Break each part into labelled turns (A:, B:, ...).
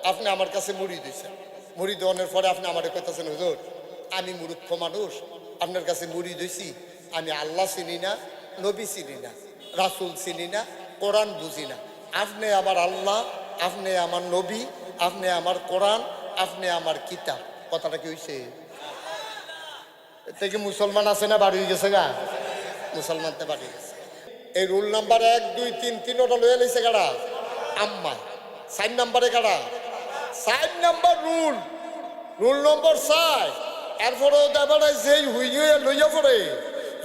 A: আপনি আমার কাছে মুড়ি দিয়েছেন, মুড়ি দেওয়ানোর পরে আপনি আমার কইতেছেন হুজুর আমি মূর্খ মানুষ, আপনার কাছে মুড়ি দিয়েছি, আমি আল্লাহ চিনি না, নবী চিনি না, রাসূল চিনি না, কোরআন বুঝি না। আপনি আমার আল্লাহ, আপনি আমার নবী, আপনি আমার কোরআন, আপনি আমার কিতাব। কথাটা কি হইছে? থেকে মুসলমান আছে না বাড়ি গেছে গা? মুসলমানতে বাড়ি গেছে। এই রুল নাম্বার 1 2 3 তিনোটা লয়ে লইছে কারা? আম্মা। 4 নম্বরে কারা? 4 নম্বর রুল, রুল নম্বর 4। এরপরেও এবারে যেই হুইয়ে লইয়া পড়ে,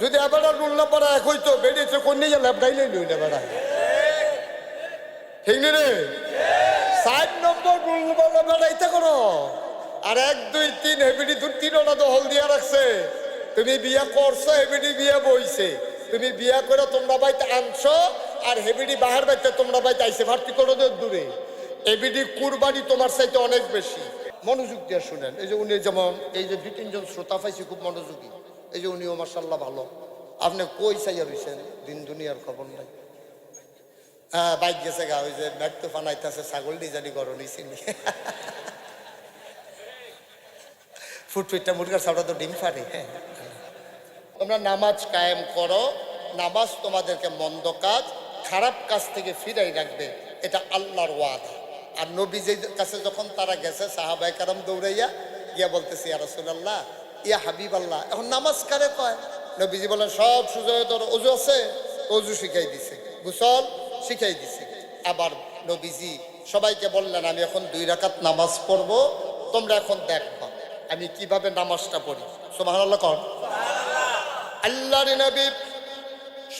A: যদি এবারে রুল নম্বর 1 হইতো বেরিয়েছে কোন নিয়ে ল্যাবডাইলে লই না বেড়া, ঠিক রে? 4 নম্বর রুল বলে বেড়াইতে করো। আর 1 2 3 হেবিডি তিনোটা তো হল দিয়া রাখছে। তুমি বিয়া করছো, হেবিডি বিয়া বইছে, তুমি বিয়া করে তোমরা বাইতে আনছো, আর হেবিডি বাহার বাইতে তোমরা বাইতে আইসে ভার্তি করো দূরে। এবিডি কুরবানি তোমার চাইতে অনেক বেশি। মনোযোগ দিয়ে শুনেন। এই যে উনি যেমন এই যে 2 3 জন শ্রোতা পাইছি খুব মনোযোগী। এই যে উনিও মাশাআল্লাহ ভালো। আপনি কই চাইয়া রইছেন? দিন দুনিয়ার খবর নাই। হ্যাঁ বাইক গেছে গা, ওই যে ব্যাগ তো ফানাইতেছে, ছাগল ডিজানি করো নিছি ফুটফিটটা মুরগার ছাওটা তো ডিম ফাড়ে। হ্যাঁ, তোমরা নামাজ কায়েম করো। নামাজ তোমাদেরকে মন্দ কাজ, খারাপ কাজ থেকে ফিরাই রাখবে, এটা আল্লাহর ওয়াদা। আর নবীজির কাছে যখন তারা গেছে সাহাবায়ে কেরাম দৌড়াইয়া গিয়া বলতেছে ইয়া রাসূলুল্লাহ, ইয়া হাবিবাল্লাহ, এখন নামাজ কারে কয়? নবীজি বলেন সব সুযোগ ধরো, অজু আছে, অজু শিখাই দিছে, গোসল শিখাই দিছে। আবার নবীজি সবাইকে বললেন আমি এখন 2 রাকাত নামাজ পড়বো, তোমরা এখন দেখবা আমি কিভাবে নামাজটা পড়ি। সুবহানাল্লাহ কর। আল্লাহর নবী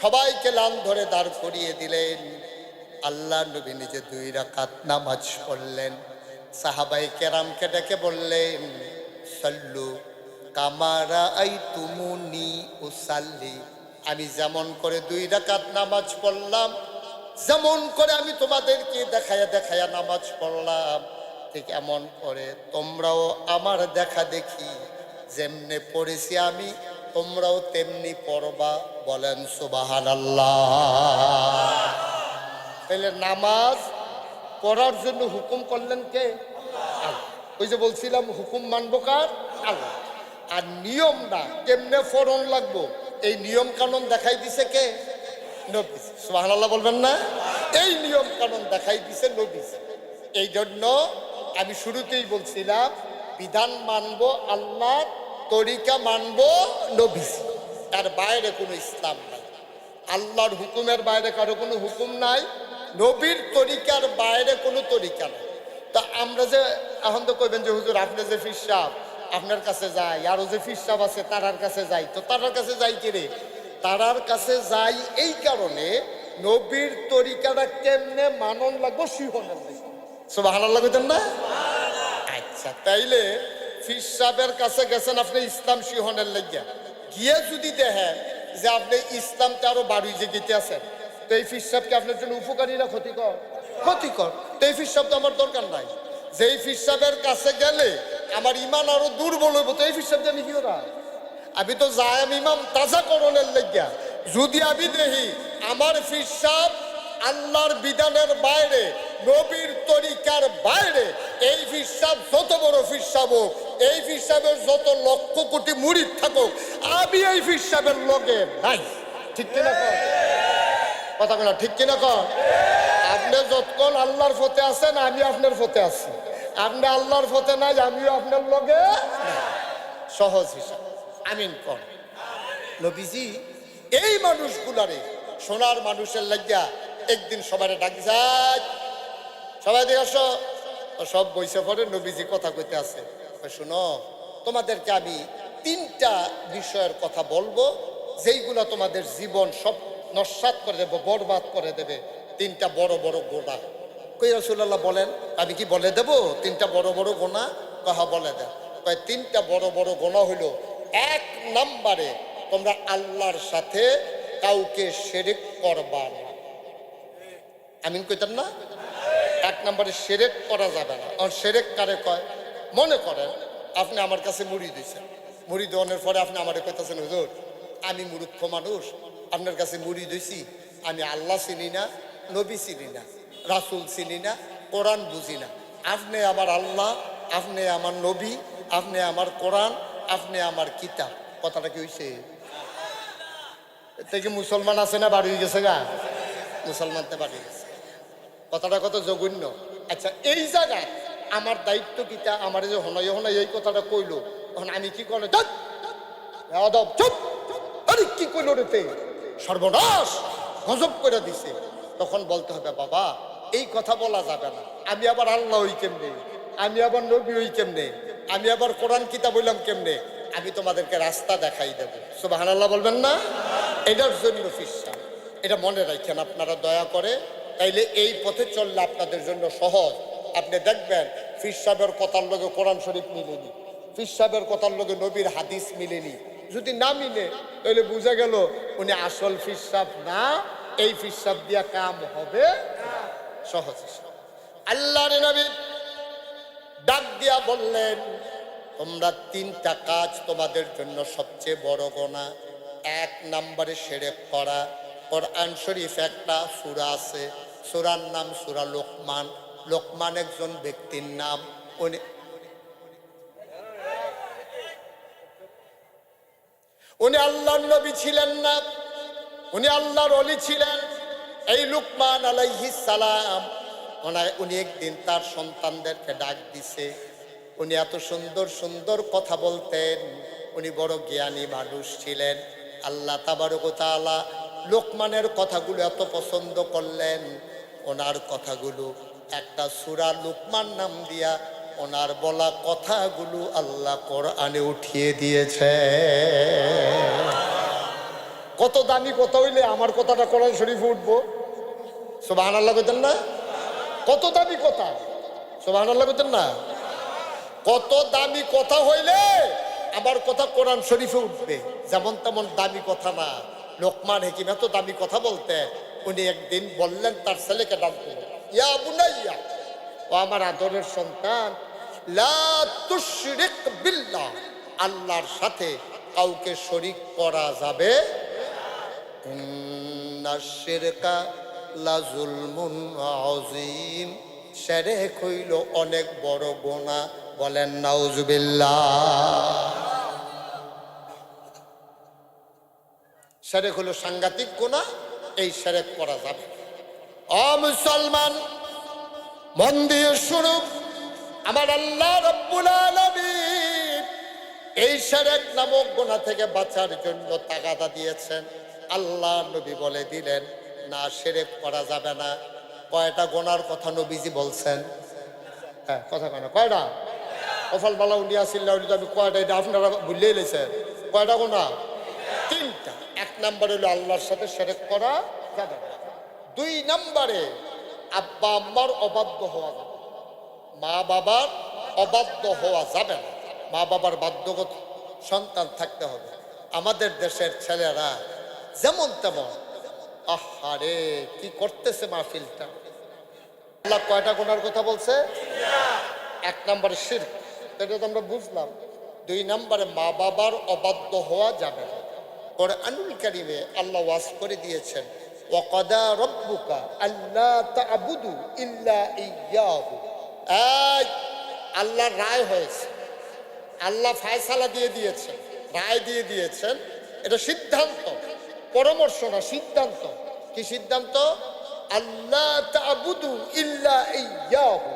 A: সবাইকে লান ধরে দাঁড় করিয়ে দিলেন। আল্লাহর নবী নিজে 2 রাকাত নামাজ পড়লেন। সাহাবায়ে কেরামকে ডেকে বললেন সাল্লু কামা রাআইতুমুনি উসাল্লি, আমি যেমন করে 2 রাকাত নামাজ পড়লাম, যেমন করে আমি তোমাদেরকে দেখায়া দেখায়া নামাজ পড়লাম, ঠিক এমন করে তোমরাও আমার দেখা দেখি যেমনে পড়েছি আমি, তোমরাও তেমনি পড়বা। বলেন সুবহানাল্লাহ। তাহলে নামাজ পড়ার জন্য হুকুম করলেন কে? আল্লাহ। ওই যে বলছিলাম হুকুম মানবো কার? আল্লাহ। আর নিয়মটা কেমনে ফরন লাগবো, এই নিয়ম কানুন দেখাই দিছে কে? নবী। সুবহানাল্লাহ বলবেন না? এই নিয়ম কানুন দেখাই দিছে নবী। এই জন্য আমি শুরুতেই বলছিলাম বিধান মানবো আল্লাহ, তরিকা মানবো নবী, তার বাইরে কোনো ইসলাম নাই। আল্লাহর হুকুমের বাইরে কারো কোনো হুকুম নাই, নবীর তরিকার বাইরে কোনো তরিকা নাই। তা আমরা যে এখন তো কইবেন যে হুজুর আপনি যে ফির সাহেব আপনার কাছে যাই, আরো যে ফির সাহেব আছে তারার কাছে যাই, তো তারার কাছে যাই কি রে? তারার কাছে যাই এই কারণে নবীর তরিকাটা কেমনে মানন লাগবো শিহনের লাগবে। সুবহানাল্লাহ কইতেন না? আচ্ছা, তাইলে ফির সাহেবের কাছে গেছেন আপনি ইসলাম শিহনের লাগিয়া, গিয়ে যদি দেখেন যে আপনি ইসলামটা আরো বাড়ি যে গেতে আছেন, তো এই ফির সাহেবকে আপনার জন্য উপকারী না ক্ষতিকর? ক্ষতিকর। তো এই ফির সাহেব তো আমার দরকার নাই। যেই ফির সাহেবের কাছে গেলে আমার ইমান আরো দুর্বল হইব, তো এই ফির সাহেব আমি কি ওরা? আমি তো যাই আমি ইমাম তাজা করণের লাগিয়া। যদি আমি দেখি আমার ফির সাহেব আল্লাহর বিধানের বাইরে, নবীর তরিকার বাইরে, এই ফির সাহেব যত বড় ফির সাহেব হোক, এই ফির সাহেবের যত লক্ষ কোটি মুরিদ থাকুক, আমি এই ফির সাহেবের লগে নাই। ঠিক কিনা কর? কথা বলা ঠিক কিনা কর? আপনি যতক্ষণ আল্লাহর পথে আছেন আমি আপনার পথে আছি, আপনি আল্লাহর পথে নাই আমিও আপনার লগে নাই। সহজ হিসাব। আমিন কর। নবীজি এই মানুষগুলারে সোনার মানুষের লাগিয়া একদিন সবাই ডাক যায়, সবাই দেখে আসো। সব বইসে পড়ে নবীজি কথা কইতে আছে, শোনো তোমাদেরকে আমি 3টা বিষয়ের কথা বলবো যেইগুলো তোমাদের জীবন সব নস্যাৎ করে দেবো, বরবাদ করে দেবে। 3টা বড় বড় গোনা। কই রাসূলুল্লাহ বলেন, আমি কি বলে দেব 3টা বড় বড় গোনা? কহা বলে দেন। কয় 3টা বড় বড় গোনা হইল, 1 নম্বরে তোমরা আল্লাহর সাথে কাউকে শিরক করবা না। আমিন কইতেন না? 1 নম্বরে শিরক করা যাবে না। আর শিরক কারে কয়? মনে করেন আপনি আমার কাছে মুড়ি দিয়েছেন, মুড়ি দেওয়ানোর পরে আপনি আমারে কইতেছেন হুজুর আমি মূর্খ মানুষ, আপনার কাছে মুড়ি দিয়েছি, আমি আল্লাহ চিনি না, নবী চিনি না, রাসূল চিনি না, কোরআন বুঝি না, আপনি আমার আল্লাহ, আপনি আমার নবী, আপনি আমার কোরআন, আপনি আমার কিতাব। কথাটা কি হয়েছে? এতে কি মুসলমান আছে না বাড়ি গেছে গা? মুসলমানতে বাড়ি গেছে। কথাটা কত জঘন্য। আচ্ছা, এই জায়গায় আমার দায়িত্ব কিতা? আমার যে হনাই হনাই এই কথাটা কইলো, তখন আমি কি করে চুপ, আরে কি কইলো রে, সর্বনাশ, গজব করে দিছে। তখন বলতে হবে, বাবা এই কথা বলা যাবে না। আমি আবার আল্লাহ হই কেমনে? আমি আবার নবী হই কেমনে? আমি আবার কোরআন কিতাব বললাম কেমনে? আমি তোমাদেরকে রাস্তা দেখাই দেব। সুবহানাল্লাহ বলবেন না? এটার জন্য ফিরসা, এটা মনে রাখেন আপনারা দয়া করে। তাইলে এই পথে চললে আপনাদের জন্য সহজ। আপনি দেখবেন ফির সাহেবের কথার লগে কোরআন শরীফ মিলেনি, ফির সাহেবের কথার লগে নবীর হাদিস মিলেনি। যদি না মিলে তাহলে বুঝা গেল উনি আসল ফির সাহেব না, এই ফির সাহেব দিয়া কাম হবে সহজ। আল্লাহর নবী ডাক দিয়া বললেন, তোমরা তিনটা কাজ তোমাদের জন্য সবচেয়ে বড় গুনাহ। এক নম্বরে শিরক করা। কোরআন শরীফ একটা সূরা আছে, সূরার নাম সূরা লোকমান। লোকমান একজন ব্যক্তির নাম। উনি আল্লাহর নবী ছিলেন না, উনি আল্লাহর ওলি ছিলেন। এই লুকমান আলাইহিস সালাম উনি একদিন তার সন্তানদেরকে ডাক দিছে। উনি এত সুন্দর সুন্দর কথা বলতেন, উনি বড় জ্ঞানী মানুষ ছিলেন। আল্লাহ তাবারক ওয়া তাআলা লোকমানের কথাগুলো এত পছন্দ করলেন, ওনার কথাগুলো একটা সূরা লোকমান নাম দিয়া ওনার বলা কথাগুলো আল্লাহ কোরআনে উঠিয়ে দিয়েছে। কত দামি কথা হইলে আমার কথাটা কোরআন শরীফে উঠবো? সুবহানাল্লাহ বলতেন না? কত দামি কথা, সুবহানাল্লাহ বলতেন না? কত দামি কথা হইলে আমার কথা কোরআন শরীফে উঠবে। যেমন তেমন দামি কথা না। লোকমান হাকিম এত দামি কথা বলতে, উনি একদিন বললেন তার ছেলেকে ডাক দিলেন, ইয়া বুনাইয়া, ও আমার আদরের সন্তান, লা তুশরিক বিল্লাহ, আল্লাহর সাথে কাউকে শরীক করা যাবে। ইন্নাশ শিরকা লাযুলমুন আযীম, শিরক হইল অনেক বড় গুনাহ। বলেন নাউজুবিল্লাহ। শিরক হলো সাংঘাতিক গুনাহ, এই শিরক করা যাবে। ও মুসলমান, মন দিয়ে শুনুন, আমার আল্লাহ রাব্বুল আলামিন এই শিরক নামক গুনাহ থেকে বাঁচার জন্য তাগাদা দিয়েছেন। আল্লাহ নবী বলে দিলেন, না শিরক করা যাবে না। কয়টা গুনার কথা নবীজি বলছেন? হ্যাঁ, কথা কেন কয়টা? কফল বালা উনি আসিল্লা উনি, আমি কয়টা, এটা আপনারা ভুলেই লেছেন। কয়টা গুনাহ? তিনটা। এক নম্বরে হলো আল্লাহর সাথে শিরক করা যাবে না। দুই নম্বরে আব্বা আম্মার অবাধ্য হওয়া যাবে, মা বাবার অবাধ্য হওয়া যাবে না। মা বাবার বাধ্যগত সন্তান থাকতে হবে। আমাদের দেশের ছেলেরা যেমন তেমন, আহারে কি করতেছে মাহফিলটা। আল্লাহ কয়টা গুনার কথা বলছে? এক নম্বরে শিরক, এটা তো আমরা বুঝলাম। দুই নম্বরে মা বাবার অবাধ্য হওয়া যাবে না। কোরআনুল কারীমে আল্লাহ ওয়াজ করে দিয়েছেন, ওয়াকাদা রাব্বুকা আল্লা তা'বুদু ইল্লা ইয়্যাহু। এই আল্লাহর রায় হয়েছে, আল্লাহ ফায়সালা দিয়ে দিয়েছেন, রায় দিয়ে দিয়েছেন। এটা সিদ্ধান্ত, পরামর্শ না, সিদ্ধান্ত। কি সিদ্ধান্ত? আল্লাহ তা'বুদু ইল্লা ইয়্যাহু,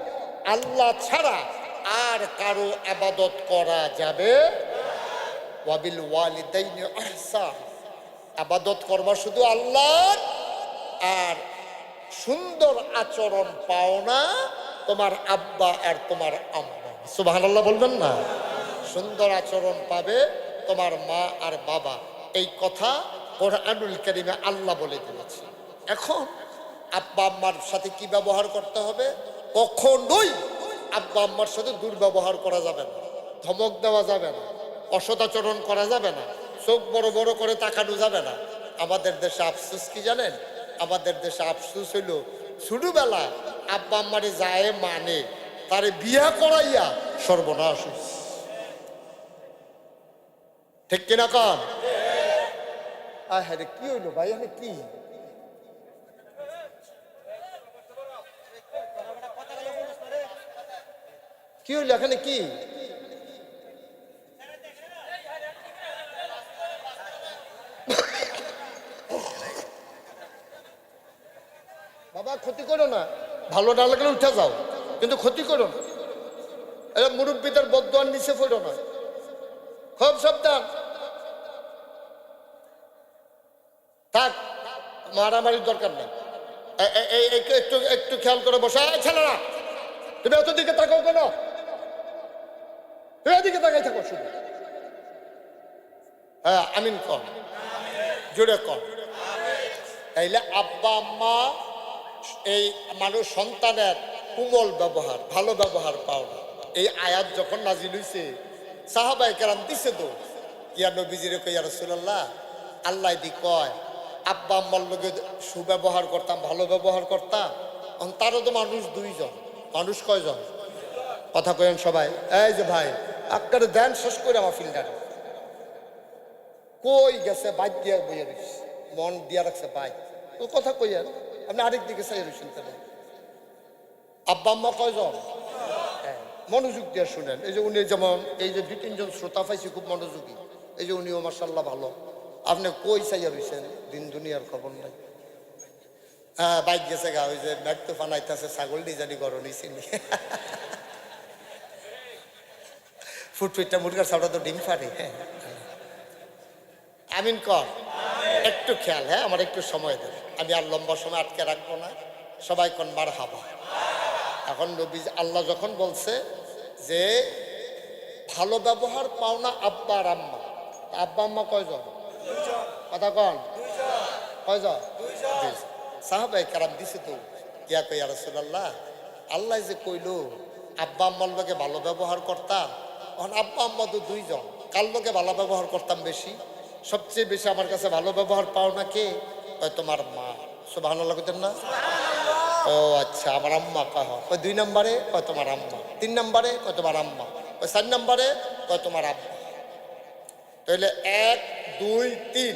A: আল্লাহ ছাড়া আর কারো ইবাদত করা যাবে। ওয়াবিল ওয়ালিদাইনি ইহসান, ইবাদত করবা শুধু আল্লাহর, আর সুন্দর আচরণ পাও না তোমার আব্বা আর তোমার আম্মা। সুবহানাল্লাহ বলবেন না? সুন্দর আচরণ পাবে তোমার মা আর বাবা। এই কথা কোরআনুল কারীমে আল্লাহ বলে দিয়েছে। এখন আব্বা আম্মার সাথে কি ব্যবহার করতে হবে? কখনোই আব্বা আম্মার সাথে দুর্ব্যবহার করা যাবে না, ধমক দেওয়া যাবে না, অসদাচরণ করা যাবে না, চোখ বড় বড় করে তাকানো যাবে না। আমাদের দেশে আফসোস কি জানেন? আমাদের দেশে আফসোস হইল, ছোটবেলা আব্বা আম্মারে যায় মানে তারে বিয়া করাইয়া সর্বনাশ হইছে। ঠিক কিনা কন? আরে কি হইলো ভাই, আমি কি কি হইলো এখানে? কি বাবা, ক্ষতি করো না, ভালো না লাগলে উঠে যাও, কিন্তু ক্ষতি করো না। এরা মুরব্বীদের বদদোয়ার নিচে পড়ো না, খুব সাবধান। থাক, মারামারির দরকার নেই। একটু একটু খেয়াল করে বসা। ছেলেরা, তুমি অত দিকে তাকাও কেন? তুমি এদিকে তাকাই থাকো শুধু। হ্যাঁ, আমিন কর, জোরে কর। তাইলে আব্বা আম্মা, এই মানুষ সন্তানের কোমল ব্যবহার, ভালো ব্যবহার পাও না। এই আয়াত যখন নাজিল হইছে, সাহাবায়ে কেরাম দিছে তো, ইয়া নবীজিরে কই, ইয়া রাসূলুল্লাহ, আল্লাহ দি কয় আব্বা আম্মার লগে সুব্যবহার করতাম, ভালো ব্যবহার করতাম। তারও তো মানুষ দুইজন, মানুষ কয়জন? কথা কয়েন সবাই। এই যে ভাই, আপনার ধ্যান শেষ করে আমার ফিল্ডারে কই গেছে? বাইক দিয়া বইয়া রয়েছে, মন দিয়া রাখছে বাইক। ও কথা কইয়ার, আপনি আরেক দিকে চাই রয়েছেন কেন? আব্বা আম্মা কয়জন? মনোযোগ দিয়ে শুনেন। এই যে উনি, যেমন এই যে 2-3 জন শ্রোতা পাইছি খুব মনোযোগী, এই যে উনিও মাশাআল্লাহ ভালো। আপনি কই চাইয়া রয়েছেন? দিন দুনিয়ার খবর নাই। হ্যাঁ, বাইক গেছে গা, ওই যে ব্যাগ তো ফানাইতেছে, ছাগল ডিজানি গরনি চিনি ফুটফিটটা মুরগার সাবটা তো ডিম ফাটে। হ্যাঁ, আমিন কর। একটু খেয়াল, হ্যাঁ, আমার একটু সময় দেন, আমি আর লম্বা সময় আটকে রাখবো না। সবাই কোন মার হাবা। এখন নবী আল্লাহ যখন বলছে যে ভালো ব্যবহার পাও না আব্বা আর আম্মা, আব্বা আম্মা কয়জন? কথা কন, কয়জন? সাহাবায়ে কেরাম দিছে তো, ইয়া কই, ইয়া রাসূলুল্লাহ, আল্লাহ যে কইলো আব্বা আম্মার লগে ভালো ব্যবহার করতাম, এখন আব্বা আম্মা তো দুইজন, কার লগে ভালো ব্যবহার করতাম বেশি? সবচেয়ে বেশি আমার কাছে ভালো ব্যবহার পাও না কে? কয় তোমার মা। সুবহানাল্লাহ কইতেন না? ও আচ্ছা, আমার আম্মা কয়। ওই 2 নম্বরে কয় তোমার আম্মা, 3 নম্বরে কয় তোমার আম্মা, ওই 4 নম্বরে কয় তোমার আব্বা। তাহলে 1 2 3,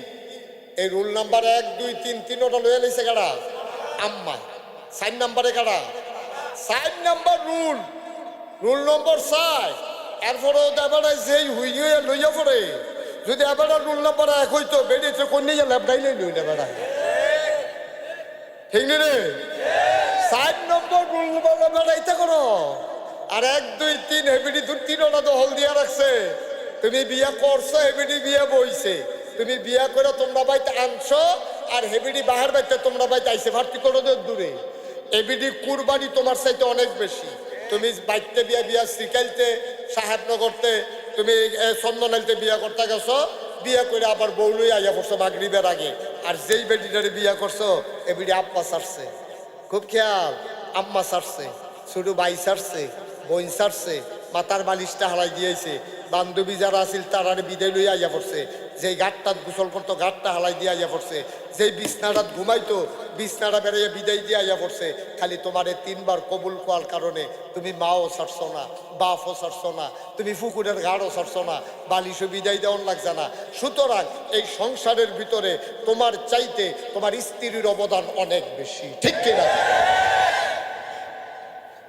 A: এই রুল নাম্বার 1 2 3, তিনোটা লয়ে লাইছে কারা? আম্মা। 4 নম্বরে কারা? 4 নম্বর রুল, রুল নম্বর 4। এরপরেও এবারে যেই হুইয়ে লইয়া পড়ে, যদি এবারে রুল নাম্বার 1 হইতো, বেরিয়েছে কোন নিয়ে ল্যাবডাইলে লইলে বেড়া, ঠিক নি রে? 4 নম্বর রুল নাম্বার বেড়াইতে করো। আর 1 2 3 হেবিডি তিনোটা তো হল দিয়া রাখছে। তুমি বিয়া করছো, হেবিডি বিয়া বইছে, তুমি বিয়া করে তোমরা বাইতে আনছো, আর হেবিডি বাহার বাইতে তোমরা বাইতে আইসে। ভার্তি করো দূরে, এবিডি কুরবানি তোমার চাইতে অনেক বেশি। তুমি বাইতে বিয়া শ্রীকাইলতে, সাহেবনগরতে, তুমি চন্দনাইলতে বিয়া করতে গেছো, বিয়া করে আবার বউলই আইয়া পড়ছো মাগরিবের আগে। আর যেই বেডিটারে বিয়া করছো, এবিডি আব্বা ছাড়ছে, খুব খেয়াল, আম্মা ছাড়ছে, ছোট ভাই ছাড়ছে, বোন ছাড়ছে, মাথার বালিশটা হারাই দিয়েছে, বান্ধবী যারা আছিল তারার বিদায় লইয়া আইয়া পড়ছে, যেই গাঁটটাত গোসল করতো গাঁটটা হালাই দিয়ে আইয়া পড়ছে, যেই বিছনাটাত ঘুমাইতো বিছনাটা বেড়াইয়া বিদায় দিয়ে আইয়া পড়ছে। খালি তোমারে 3 বার কবুল করার কারণে তুমি মাও ছাড়ছো না, বাপও ছাড়ছো না, তুমি ফুকুরের ঘাড়ও ছাড়ছো না, বালিশও বিদায় দেওয়ান লাগছে না। সুতরাং এই সংসারের ভিতরে তোমার চাইতে তোমার স্ত্রীর অবদান অনেক বেশি, ঠিক কিনা?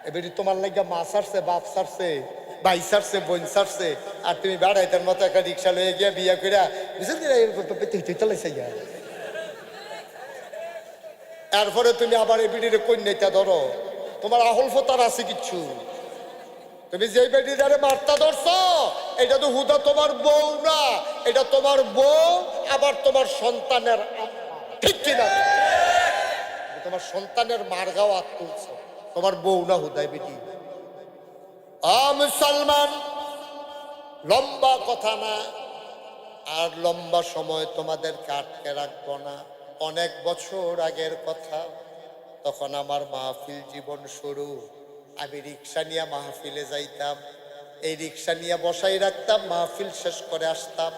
A: এবারে তোমার লাগে মা ছাড়ছে, বাপ ছাড়ছে, ভাই ছাড়ছে, বোন ছাড়ছে, আর তুমি বেড়াইতার মতো একটা রিক্সা লয়ে গিয়া বিয়া কইরা চালাইছে। এরপরে তুমি আবার এই বিড়ির কন্যাটা ধরো, তোমার আহল ফতার আছে কিচ্ছু? তুমি যে বেডিটারে মারতা ধরছো, এটা তো হুদা তোমার বউ না, এটা তোমার বউ, আবার তোমার সন্তানের আম্মা, ঠিক কিনা? তোমার সন্তানের মার গাও হাত তুলছো, তোমার বউ না হুদাই বেটি। মুসলমান, লম্বা কথা না, আর লম্বা সময় তোমাদেরকে আটকে রাখবো না। অনেক বছর আগের কথা, তখন আমার মাহফিল জীবন শুরু। আমি রিক্সা নিয়ে মাহফিলে যাইতাম, এই রিক্সা নিয়ে বসাই রাখতাম, মাহফিল শেষ করে আসতাম।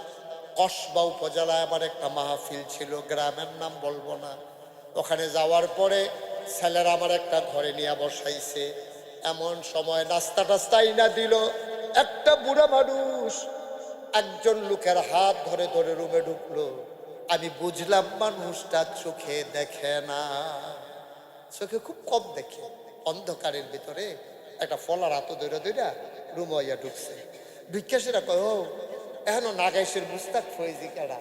A: কসবা উপজেলায় আমার একটা মাহফিল ছিল, গ্রামের নাম বলবো না। ওখানে যাওয়ার পরে ছেলেরা আমার একটা ঘরে নিয়ে বসাইছে। এমন সময় নাস্তা টাস্তাই না দিল, একটা বুড়া মানুষ একজন লোকের হাত ধরে ধরে রুমে ঢুকলো। আমি বুঝলাম মানুষটা চোখে দেখে না, চোখে খুব কম দেখে, অন্ধকারের ভিতরে একটা ফলার হাত ধরে ধরে রুম হইয়া ঢুকছে। ঢুকিয়া সেটা কয় ও এখনো নাগাইশের মুস্তাক ফয়েজি কেডা?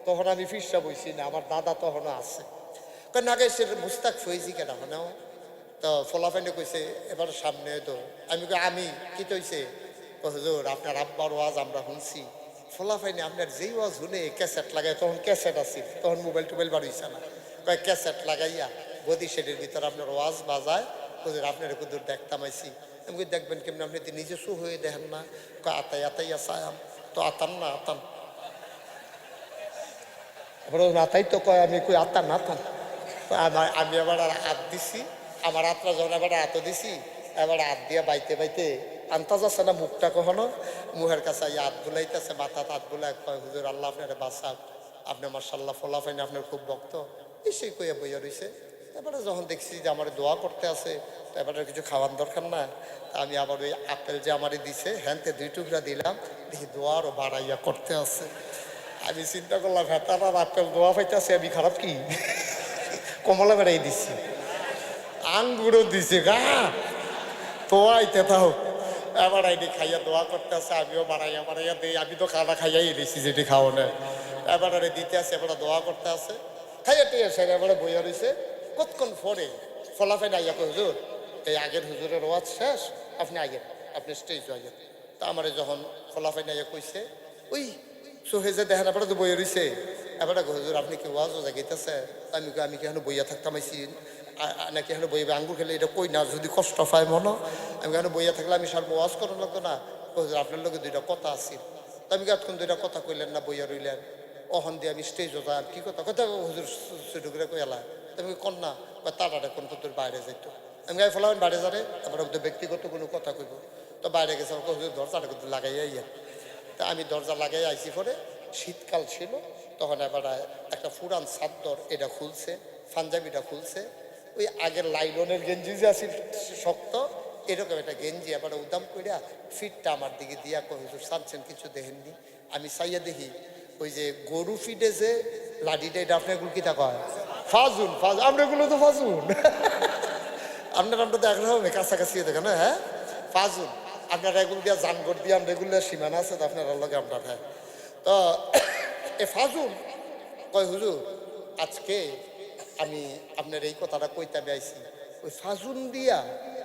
A: তখন আমি ফিরসা বইছি না, আমার দাদা তখনও আছে। কয় নাগাইশের মুস্তাক ফয়েজি কেডা হনাও? তো ফলাফাইনে কইছে এবার সামনে তো। আমি কই আমি কি তৈছে? হুজুর আপনার আব্বার ওয়াজ আমরা শুনছি। ফলাফাইনে আপনার যেই ওয়াজ শুনে ক্যাসেট লাগায়, তখন ক্যাসেট আসিল, তখন মোবাইল টোবাইল বাড়িয়েছে না। কয়েক ক্যাসেট লাগাইয়া গদি শেডের ভিতরে আপনার ওয়াজ বাজায়, হুজুর আপনার কুদুর দেখতাম আইসি। আমি কই দেখবেন কেমন, আপনি তো নিজে শু হয়ে দেখেন না? কয় আতাই আতাইয়া চায়াম তো আতান না আতান। আতাই তো কয়, আমি কই আতান না আতান। আমি আবার হাত দিছি, আমার হাতটা যখন এবার হাতও দিছি, এবার হাত দিয়া বাইতে বাইতে আন্তাজ আছে না মুখটা কখনো, মুখের কাছে হাত বুলাইতেছে, মাথা হাত বুলাই কয় হুজুর আল্লাহ আপনার বাসাক, আপনি মার্শাল্লাহ ফলাফাইন আপনার খুব ভক্ত, এসে কইয়া বইয়া রয়েছে। এবারে যখন দেখছি যে আমার দোয়া করতে আছে, তো এবারে কিছু খাওয়ার দরকার না, তা আমি আবার ওই আপেল যে আমারই দিছে হ্যানতে 2 টুকরা দিলাম, দেখি দোয়া আরও বাড়াইয়া করতে আছে। আমি চিন্তা করলাম ভেতার আর আপেল দোয়া পাইতেছে, আমি খারাপ কি? কমলা বেড়াই দিছি, আঙ্গুরও দিছে গা তোয়াইতে তাও। এবার আইনি খাইয়া দোয়া করতে আছে, আমিও বাড়াইয়া বাড়াইয়া দিই, আমি তো খানা খাইয়াই দিছি যেটি খাওয়া নেয়। এবার দিতে আছে, এবার দোয়া করতে আছে, খাইয়া টিয়া সেরে এবারে বইয়া রয়েছে। কতক্ষণ পরে ফলাফাই না আইয়া হুজুর এই আগের হুজুরের ওয়াজ শেষ, আপনি আগের আপনি স্টেজ আগের। তা আমার যখন ফলাফাই নাইয়া কইছে ওই সোহেজে দেখেন এবারে তো বইয়া রয়েছে, এবারে হুজুর আপনি কি ওয়াজও জাগাইতেছে? আমি কি এখন বইয়া থাকতাম আইসি নাকি এখন বইবে আঙ্গুর খেলে এটা কই না, যদি কষ্ট পায় মনে আমি কেন বইয়া থাকলে আমি সার ওয়াজ করার লাগতো না? হুজুর আপনার লোকের 2টা কথা আছে। তো আমি এতক্ষণ 2টা কথা কইলেন না, বইয়া রইলেন। অহন দিয়ে আমি স্টেজও যাই, কি কথা কথা হুজুর ছোটো করে কইলা তুমি কন্যা বা তাড়াটা কোন তোর বাইরে যাইতো। আমি গায়ে ফেলাম বাইরে যাবে, তারপরে ওদের ব্যক্তিগত কোনো কথা কইব, তো বাইরে গেছে আমাকে হুজুর দরজাটা কিন্তু লাগাইয়া ইয়া। তা আমি দরজা লাগাই আইসি পরে, শীতকাল ছিল তখন এবার একটা ফুরান চাদর এটা খুলছে, পাঞ্জাবিটা খুলছে, ওই আগের লাইলনের গেঞ্জি যে আছে শক্ত এরকম একটা গেঞ্জি এবার উদাম কইরা ফিটটা আমার দিকে দিয়া কই হুজুর সানছেন কিছু দেখেননি? আমি চাইয়া দেখি ওই যে গরু ফিডে যে লাঠিটা, এটা আপনার এগুলো কি থাকা হয় ফাজুন, আমরা এগুলো তো ফাজুন। আপনার আমরা তো এখন হবে কাছাকাছি দেখেন, হ্যাঁ ফাজুন আপনার এগুলো দিয়া জানগর দিয়ে আমরা এগুলো সীমানা আছে তো আপনার লগে আমরা, হ্যাঁ। তো এ ফাজুন কয় হুজুর আজকে আমি আপনার এই কথাটা কইতে আইছি, ওই ফাজুন দিয়া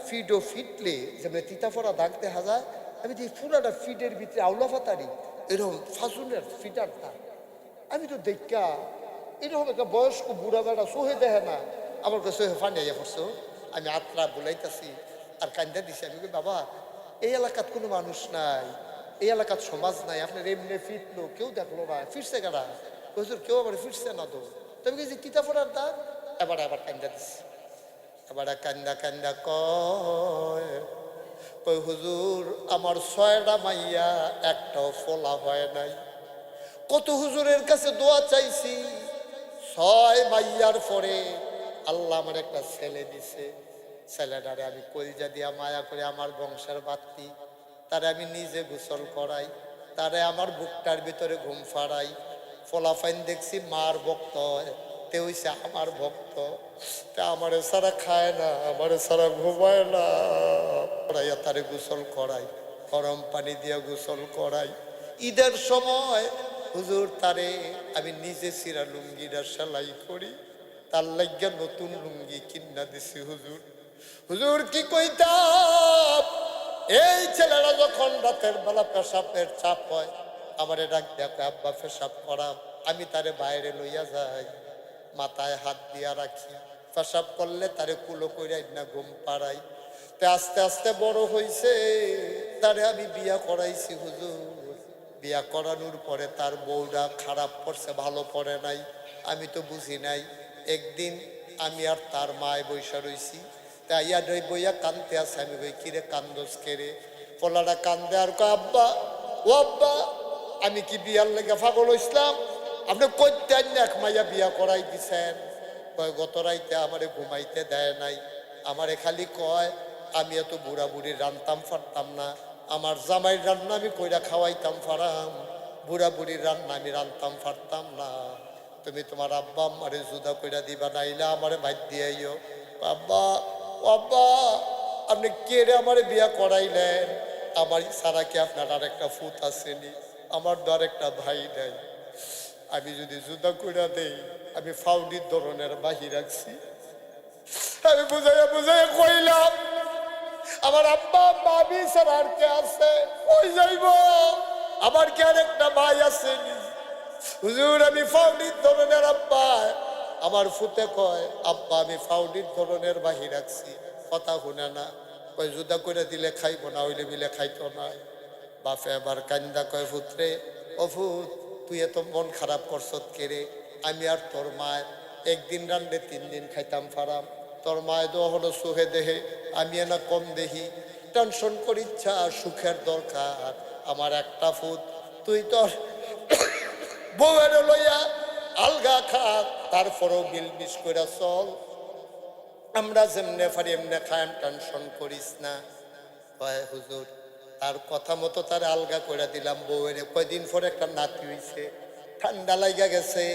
A: ফিডও ফিটলে যেমন তিতাফড়া দাগ দেখা যায়, আমি দেখি পুরাটা ফিডের ভিতরে আউলা ফাতারি এরকম ফাজুনের ফিটার দাগ। আমি তো দেখা এরকম একটা বয়স্ক বুড়া বেড়া সোহে দেখে না, আমার কাছে সোহে ফানিয়া পড়ছো। আমি আত্রা বুলাইতেছি আর কান্দা দিছি। আমি কই বাবা এই এলাকাত কোনো মানুষ নাই, এই এলাকার সমাজ নাই, আপনার এমনি ফিটলো কেউ দেখলো না, ফিরছে কারা হুজুর? কেউ আবার ফিরছে না তো। তবে কি যে তিতাফড়ার দাগ, এবার আবার কান্দা দিছি। এবার কান্দা কান্দা কয় কই হুজুর আমার 6টা মাইয়া একটাও ফলা হয় নাই। কত হুজুরের কাছে দোয়া চাইছি, 6 মাইয়ার পরে আল্লাহ আমার একটা ছেলে দিছে। ছেলেটারে আমি কলজা দিয়া মায়া করে আমার বংশের বাত্তি, তারে আমি নিজে গোসল করাই, তারে আমার বুকটার ভিতরে ঘুম ফাড়াই। ফলাফাইন দেখছি মার ভক্ত হয়, তে হইছে আমার ভক্ত, তা আমারে সারা খায় না, আমারে সারা ঘুমায় না। করাইয়া তারে গোসল করাই, গরম পানি দিয়া গোসল করাই। ঈদের সময় হুজুর তারে আমি নিজে সিরা লুঙ্গিটা সেলাই করি, তার লাগিয়া নতুন লুঙ্গি কিনা দিছি হুজুর। হুজুর কি কইতাম, এই ছেলেরা যখন রাতের বেলা পেশাবের চাপ হয় আমারে ডাক দেখে আব্বা পেশাব করা, আমি তারে বাইরে লইয়া যাই, মাথায় হাত দিয়া রাখি, পেশাব করলে তারে কুলো কইরাই না ঘুম পাড়াই। তে আস্তে আস্তে বড় হইছে, তারে আমি বিয়া করাইছি হুজুর। বিয়া করানোর পরে তার বউটা খারাপ পড়ছে, ভালো পড়ে নাই, আমি তো বুঝি নাই। একদিন আমি আর তার মায় বৈশা রইছি, তাই ইয়া বইয়া কান্দতে আছে। আমি বই কিরে কান্দোস কেরে? পোলাটা কান্দে আর কয় আব্বা ও আব্বা আমি কি বিয়ার লেগে পাগল হইছিলাম? আপনি কইতে এক মাইয়া বিয়া করাই দিছেন। কয় গত রাইতে আমারে ঘুমাইতে দেয় নাই, আমারে খালি কয় আমি এত বুড়া বুড়ি রান্তাম পারতাম না, আমার জামাইয়ের রান্না আমি কইরা খাওয়াইতাম ফারাম, বুড়া বুড়ির রান্না আমি রান্তাম পারতাম না। তুমি তোমার আব্বা আমারে জুদা কইরা দিবা, নাইলে আমারে বাদ দিয়াইও। আব্বা আব্বা আপনি কে রে আমারে বিয়া করাইলেন? আমার সারা কি আপনার আর একটা ফুত আসেনি? আমার তো আর একটা ভাই নাই। আমি যদি জুদা কইরা দেই, আমি ফাউডির ধরনের বাহি রাখছি। আমি বুঝাইয়া বুঝাইয়া কইলাম, আমার আব্বা মামি ছাড়া আর কে আছে? কই যাইব? আমার কি আর একটা ভাই আসেনি? হুজুর আমি ফাউডির ধরনের আব্বা। আমার ফুতে কয়, আব্বা আমি ফাউডির ধরনের বাহি রাখছি। কথা শুনে না, কয় জুদা করে দিলে খাইব না, হইলে মিলে খাইতো না। বাপে আবার কান্দা কয়, ফুতরে ও ফুত, তুই এত মন খারাপ করছত কে রে? আমি আর তোর মায় একদিন রান্নে 3 দিন খাইতাম ফারাম। তোর মায় তো হলো সুখে দেহে, আমি না কম দেহি। টেনশন করি ইচ্ছা, সুখের দরকার আমার একটা ফুত। তুই তোর বউয়ের লইয়া আলগা খা, তারপরও মিলমিশ করে চল। আমরা যেমনে পারি এমনে খায়াম, টেনশন করিস না। কয় হুজুর, তার কথা মতো তার আলগা করে দিলাম বউয়ের। কয়দিন পরে একটা নাতি হইছে, ঠান্ডা লাগা গেছে।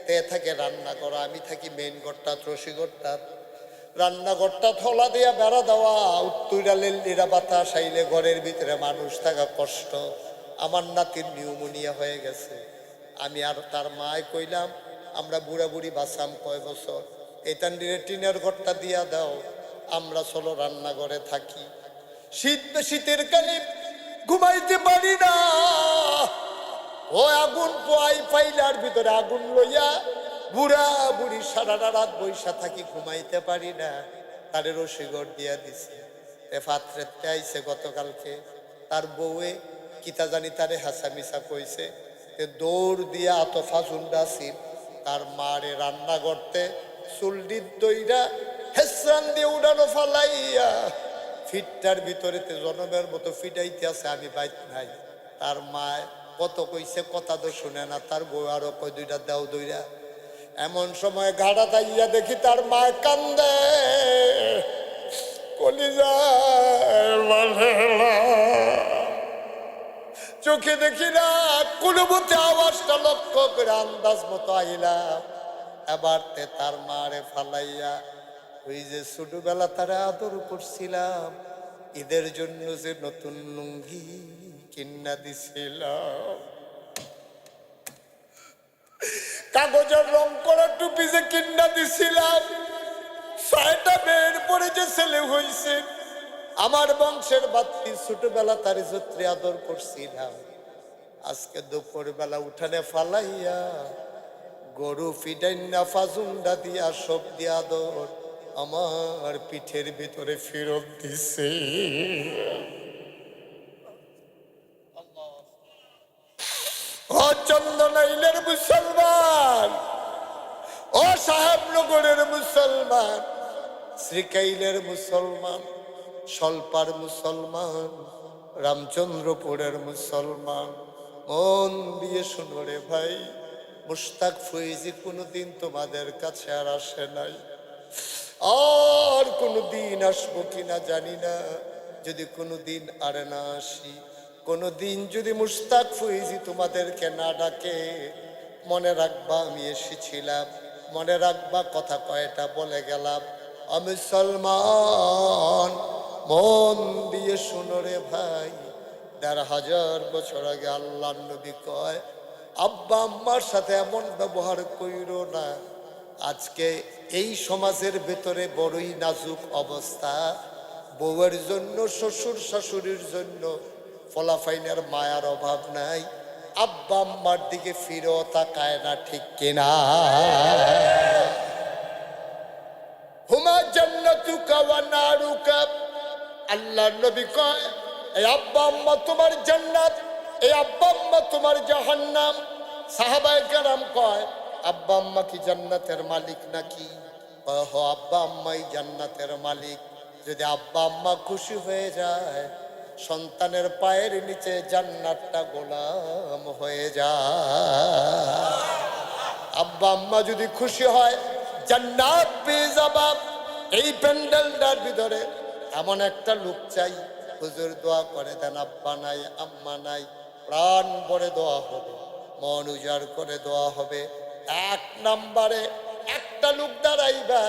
A: তে থাকে রান্নাঘর, আমি থাকি মেইন ঘরটা, রসিঘরটা। রান্নাঘরটা থলা দিয়া বেড়া দেওয়া, উত্তরালের লিরা বাতাস আইলে ঘরের ভিতরে মানুষ থাকা কষ্ট। আমার নাতির নিউমোনিয়া হয়ে গেছে। আমি আর তার মায় কইলাম, আমরা বুড়া বুড়ি বাঁচাম কয় বছর, এইটান্ডিরে টিনের ঘরটা দিয়া দাও, আমরা চলো রান্নাঘরে থাকি। শীতের কালে ঘুমাইতে পারি না। ও আগুন পোয়াই পাইলার ভিতরে আগুন লইয়া বুড়া বুড়ি সারা রাত বৈশা থাকি, ঘুমাইতে পারি না। তারে রসিঘর দিয়া দিছে। ফাত্রেতে আইছে গতকালকে, তার বউয়ে কিতা জানি তারে হাসামিসা কইছে। দৌড় দিয়া আত ফাজুন্ডা ছিল তার মারে রান্না করতে, চুলডির দইরা হেসরান দিয়ে উড়ানো ফালাইয়া ফিটটার ভিতরেতে জনমের মতো ফিটাইতে আছে। আমি বাইত নাই। তার মায় কত কইছে, কথা তো শুনে না। তার বউ আরো কয়, 2টা দাও দইরা। এমন সময় গাড়া তাইয়া দেখি তার মায় কান্দে, চোখে দেখি না, কোনো মতে আওয়াজটা লক্ষ্য করে আন্দাজ মতো আইলাম। এবার তার মারে ফালাইয়া, ওই যে ছোটবেলা তারা আদর করছিলাম, ঈদের জন্য যে নতুন লুঙ্গি কিনা দিছিলাম, কাগজের রং করা টুপি যে কিনা দিছিলাম, 6টা মেয়ের পরে যে ছেলে হইছে, আমার বংশের বাত্তি, ছোটবেলা তার যত্রে আদর করছিলাম, আজকে দুপুর বেলা উঠানে ফালাইয়া গরু ফিডাইনা ফাজুন্ডা দিয়া সব দিয়া আদর আমার পিঠের ভিতরে ফেরত দিছে। ও চন্দনাইলের মুসলমান, ও সাহেবনগরের মুসলমান, শ্রীকাইলের মুসলমান, সলপার মুসলমান, রামচন্দ্রপুরের মুসলমান, মন দিয়ে শুনো রে ভাই, মুশতাক ফৈজি কোনোদিন তোমাদের কাছে আর আসে নাই, আর কোনোদিন আসবো কিনা জানি না। যদি কোনোদিন আর না আসি, কোনোদিন যদি মুশতাক ফৈজি তোমাদেরকে না ডাকে, মনে রাখবা আমি এসেছিলাম, মনে রাখবা কথা কয়টা বলে গেলাম। আমি সলমান, মন দিয়ে শুনো রে ভাই, 1500 বছর আগে আল্লাহ নবী কয়, আব্বা আম্মার সাথে এমন ব্যবহার কইরো না। আজকে এই সমাজের ভেতরে বড়ই নাজুক অবস্থা। বউয়ের জন্য, শ্বশুর শাশুড়ির জন্য ফলাফাইনের মায়ার অভাব নাই। আব্বা আম্মার দিকে ফিরেও তাকায় না, ঠিক কিনা? হুমা জান্নাতুকা ওয়া নারুকা, আল্লাহ নবী কয়, এই আব্বা আম্মা তোমার জান্নাত, এই আব্বা আম্মা তোমার জাহান্নাম। সাহাবায়ে কেরাম কয়, আব্বা আম্মা কি জান্নাতের মালিক নাকি? হ, আব্বা আম্মাই জান্নাতের মালিক। যদি আব্বা আম্মা খুশি হয়ে যায়, সন্তানের পায়ের নিচে জান্নাতটা গোলাম হয়ে যায়। আব্বা আম্মা যদি খুশি হয়, জান্নাত পেয়ে যাবা। এই প্যান্ডেলটার ভিতরে এমন একটা লোক চাই, হুজুর দোয়া করে দেন, আব্বা নাই আম্মা নাই, প্রাণ ভরে দোয়া হবে, মন উজাড় করে দোয়া হবে। 1 নম্বরে একটা লোক দাঁড়াইবা,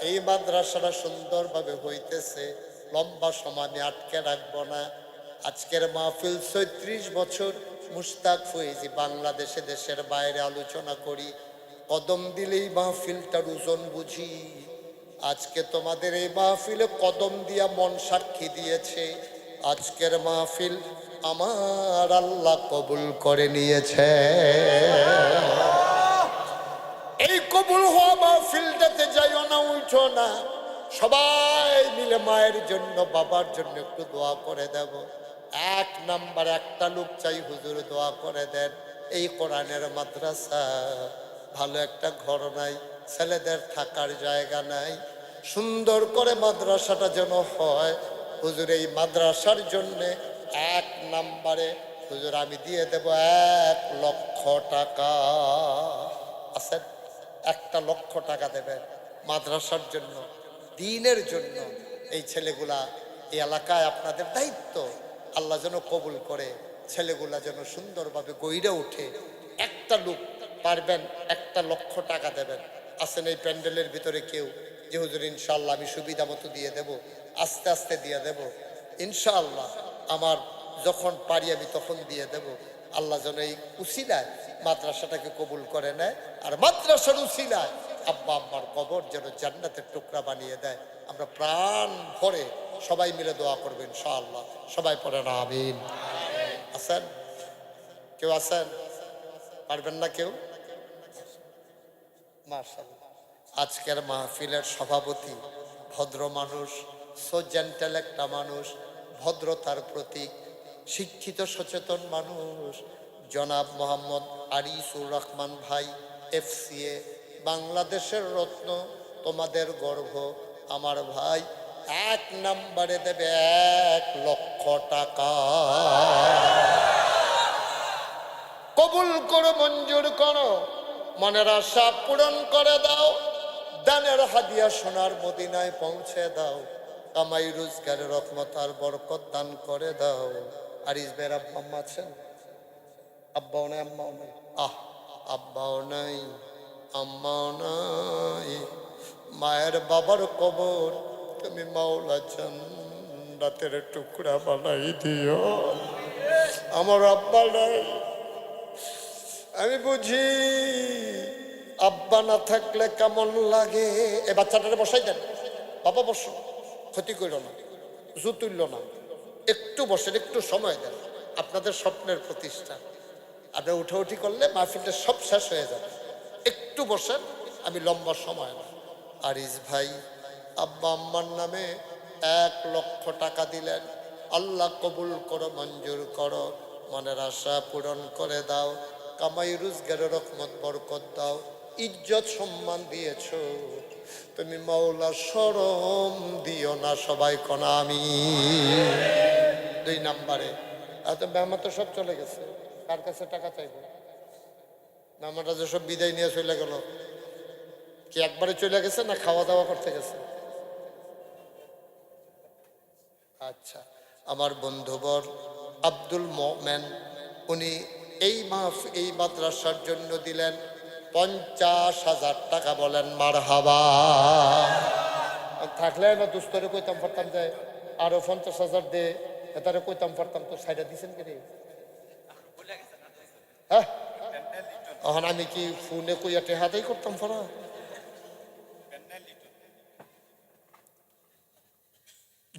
A: এই মাদ্রাসাটা সুন্দরভাবে হইতেছে, লম্বা সময় আমি আটকে রাখবো না। আজকের মাহফিল ৩৬ বছর মুশতাক ফয়েজি বাংলাদেশে দেশের বাইরে আলোচনা করি, কদম দিলেই মাহফিলটার ওজন বুঝি। আজকে তোমাদের এই মাহফিলে কদম দিয়া মন সাক্ষী দিয়েছে, আজকের মাহফিল আমার আল্লাহ কবুল করে নিয়েছে। এই কবুল হওয়া মাহফিলটাতে যাইও না, উঠো না, সবাই মিলে মায়ের জন্য বাবার জন্য একটু দোয়া করে দেব। ১ নাম্বার একটা লোক চাই, হুজুর দোয়া করে দেন। এই কোরআনের মাদ্রাসা, ভালো একটা ঘর নাই, ছেলেদের থাকার জায়গা নাই, সুন্দর করে মাদ্রাসাটা যেন হয়। হুজুর এই মাদ্রাসার জন্যে ১ নাম্বারে হুজুর আমি দিয়ে দেব ১ লক্ষ টাকা। আছেন? ১ লক্ষ টাকা দেবেন মাদ্রাসার জন্য, দ্বীনের জন্য। এই ছেলেগুলা এই এলাকায় আপনাদের দায়িত্ব, আল্লাহ যেন কবুল করে, ছেলেগুলা যেন সুন্দরভাবে গইরে ওঠে। একটা লোক পারবেন ১ লক্ষ টাকা দেবেন? আছেন এই প্যান্ডেলের ভিতরে কেউ যে হুজুর ইনশাআল্লাহ আমি সুবিধা মতো দিয়ে দেব, আস্তে আস্তে দিয়ে দেব, ইনশাআল্লাহ আমার যখন পারি আমি তখন দিয়ে দেব। আল্লাহ যেন এই উসিলায় মাদ্রাসাটাকে কবুল করে নেয়, আর মাদ্রাসার উসিলায় আব্বা আম্মার কবর যেন জান্নাতের টুকরা বানিয়ে দেয়। আমরা প্রাণ ভরে সবাই মিলে দোয়া করবেন ইনশাআল্লাহ। সবাই পড়েন আমিন। আছেন কেউ? আছেন? পারবেন না কেউ? মাশাআল্লাহ। আজকের মাহফিলের সভাপতি ভদ্র মানুষ, সো জেন্টেল একটা মানুষ, ভদ্রতার প্রতীক, শিক্ষিত সচেতন মানুষ, জনাব মোহাম্মদ আরিসুর রহমান ভাই, FCA, বাংলাদেশের রত্ন, তোমাদের গর্ব আমার ভাই। ১ নাম্বারে দেবে ১ লক্ষ টাকা। কবুল করো, মঞ্জুর করো, মনের আশা পূরণ করে দাও, দানের হাদিয়া সোনার মদিনায় পৌঁছে দাও, কামাই রোজগারের রহমত আর বরকত দান করে দাও। আর ইসবের আব্বা আম্মা আছেন? আব্বাও নাই, আম্মাও নাই। আব্বাও নাই, আম্মাও নাই, মায়ের বাবার কবর তুমি মাওলা জান্নাতের টুকরা বানাই দিও। আমার আব্বা নাই, আমি বুঝি আব্বা না থাকলে কেমন লাগে। এ বাচ্চাটারে বসাই দেন, বাবা বসো, ক্ষতি করল না, জু তুলল না, একটু বসেন, একটু সময় দেন, আপনাদের স্বপ্নের প্রতিষ্ঠান। আপনার উঠাউঠি করলে মাহফিলটা সব শেষ হয়ে যাবে, একটু বসেন, আমি লম্বা সময় না। আরিস ভাই আব্বা আম্মার নামে ১ লক্ষ টাকা দিলেন। আল্লাহ কবুল করো, মঞ্জুর করো, মনের আশা পূরণ করে দাও, কামাই রোজগারের রহমত বরকত দাও, ইজ্জত সম্মান দিয়েছ তুমি মাওলা, শরম দিও না। সবাই কোনা আমি। ২ নাম্বারে এত মেহমান তো সব চলে গেছে, কার কাছে টাকা চাইব? মেহমানরা যে সব বিদায় নিয়ে চলে গেল, কি একবারে চলে গেছে না খাওয়া দাওয়া করতে গেছে? আচ্ছা, আমার বন্ধুবর আব্দুল মোমেন, উনি এই মাদ্রাসার জন্য দিলেন ৫০,০০০ টাকা। বলেন মারহাবা। থাকলে না দুস্তরে কইতাম পারতাম যে আরো ৫০,০০০ দে, তারে কইতাম পারতাম, তো সাইডা দিছেন কে রে? হ্যাঁ, এখন আমি কি ফোনে কইয়া টেহাতেই করতাম ফরা?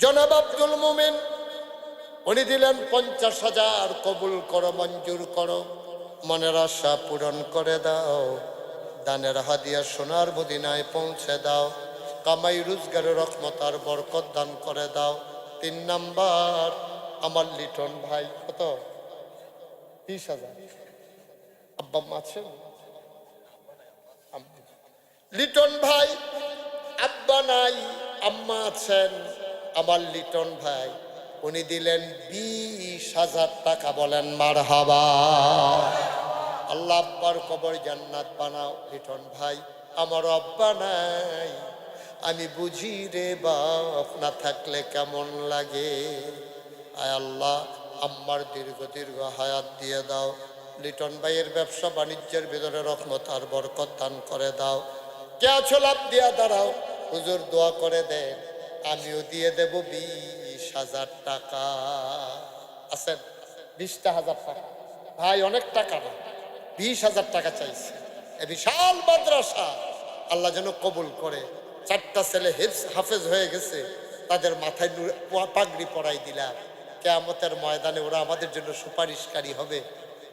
A: জনাব আব্দুল মোমেন উনি দিলেন ৫০,০০০। কবুল করো, মঞ্জুর করো, মনের আশা পূরণ করে দাও, দানের হাদিয়া সোনার মদিনায় পৌঁছে দাও, কামাই রোজগারের রহমত আর বরকত দান করে দাও। ৩ নাম্বার আমার লিটন ভাই, কত? ৩০,০০০। আব্বা আম্মা আছেন? লিটন ভাই আব্বা নাই, আম্মা আছেন। আমার লিটন ভাই উনি দিলেন ২০,০০০ টাকা। বলেন মারহাবা। আল্লাহ আব্বার কবর জান্নাত বানাও। লিটন ভাই আমার আব্বা নাই, আমি বুঝি রে বাপ, না থাকলে কেমন লাগে। আয় আল্লাহ আম্মার দীর্ঘ হায়াত দিয়ে দাও, লিটন ভাইয়ের ব্যবসা বাণিজ্যের ভিতরে রহমত আর বরকত দান করে দাও। কে আছো লাভ দিয়া দাঁড়াও, হুজুর দোয়া করে দেন। আমিও দিয়ে দেব 20,000 টাকা। আছেন 20,000 টাকা ভাই, অনেক টাকা না, 20,000 টাকা চাইছে। এই বিশাল মাদ্রাসা আল্লাহ যেন কবুল করে। 4টা ছেলে হাফেজ হয়ে গেছে, তাদের মাথায় পাগড়ি পরাই দিলাম। কিয়ামতের ময়দানে ওরা আমাদের জন্য সুপারিশকারী হবে।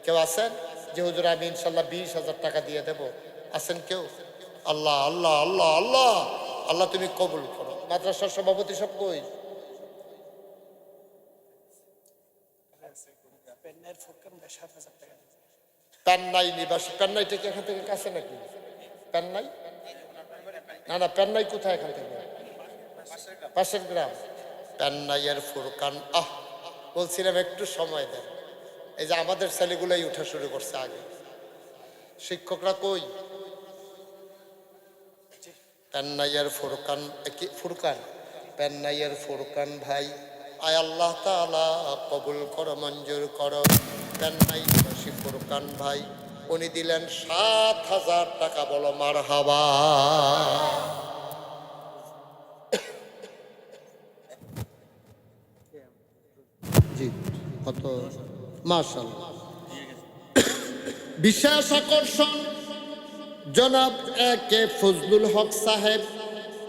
A: কেউ আছেন যে হুজুর আমি ইনশাল্লাহ 20,000 টাকা দিয়ে দেব? আছেন কেউ? আল্লাহ আল্লাহ আল্লাহ আল্লাহ আল্লাহ তুমি কবুল করো। মাদ্রাসার সভাপতি সব কই? পেন্নাই নিবাসী। পেন্নাইটা কি এখান থেকে কাছে নাকি? পেন্নাই না না, পেন্নাই কোথায় এখান থেকে? পাশের গ্রাম। পেন্নাইয়ের ফুরকান। বলছিলাম একটু সময় দেন। এই যে আমাদের ছেলেগুলাই উঠা শুরু করছে আগে, শিক্ষকরা কই? পেন্নাইয়ের ফুরকান, ফুরকান পেন্নাইয়ের ফুরকান ভাই, আয় আল্লাহ তাআলা কবুল করো, মঞ্জুর করো। পেন্নাই নিবাসী ফুরকান ভাই, উনি দিলেন 7,000 টাকা। বলো মারহাবা। জি কত? মাশাআল্লাহ। বিশেষ আকর্ষণ জনাব একে ফজলুল হক সাহেব,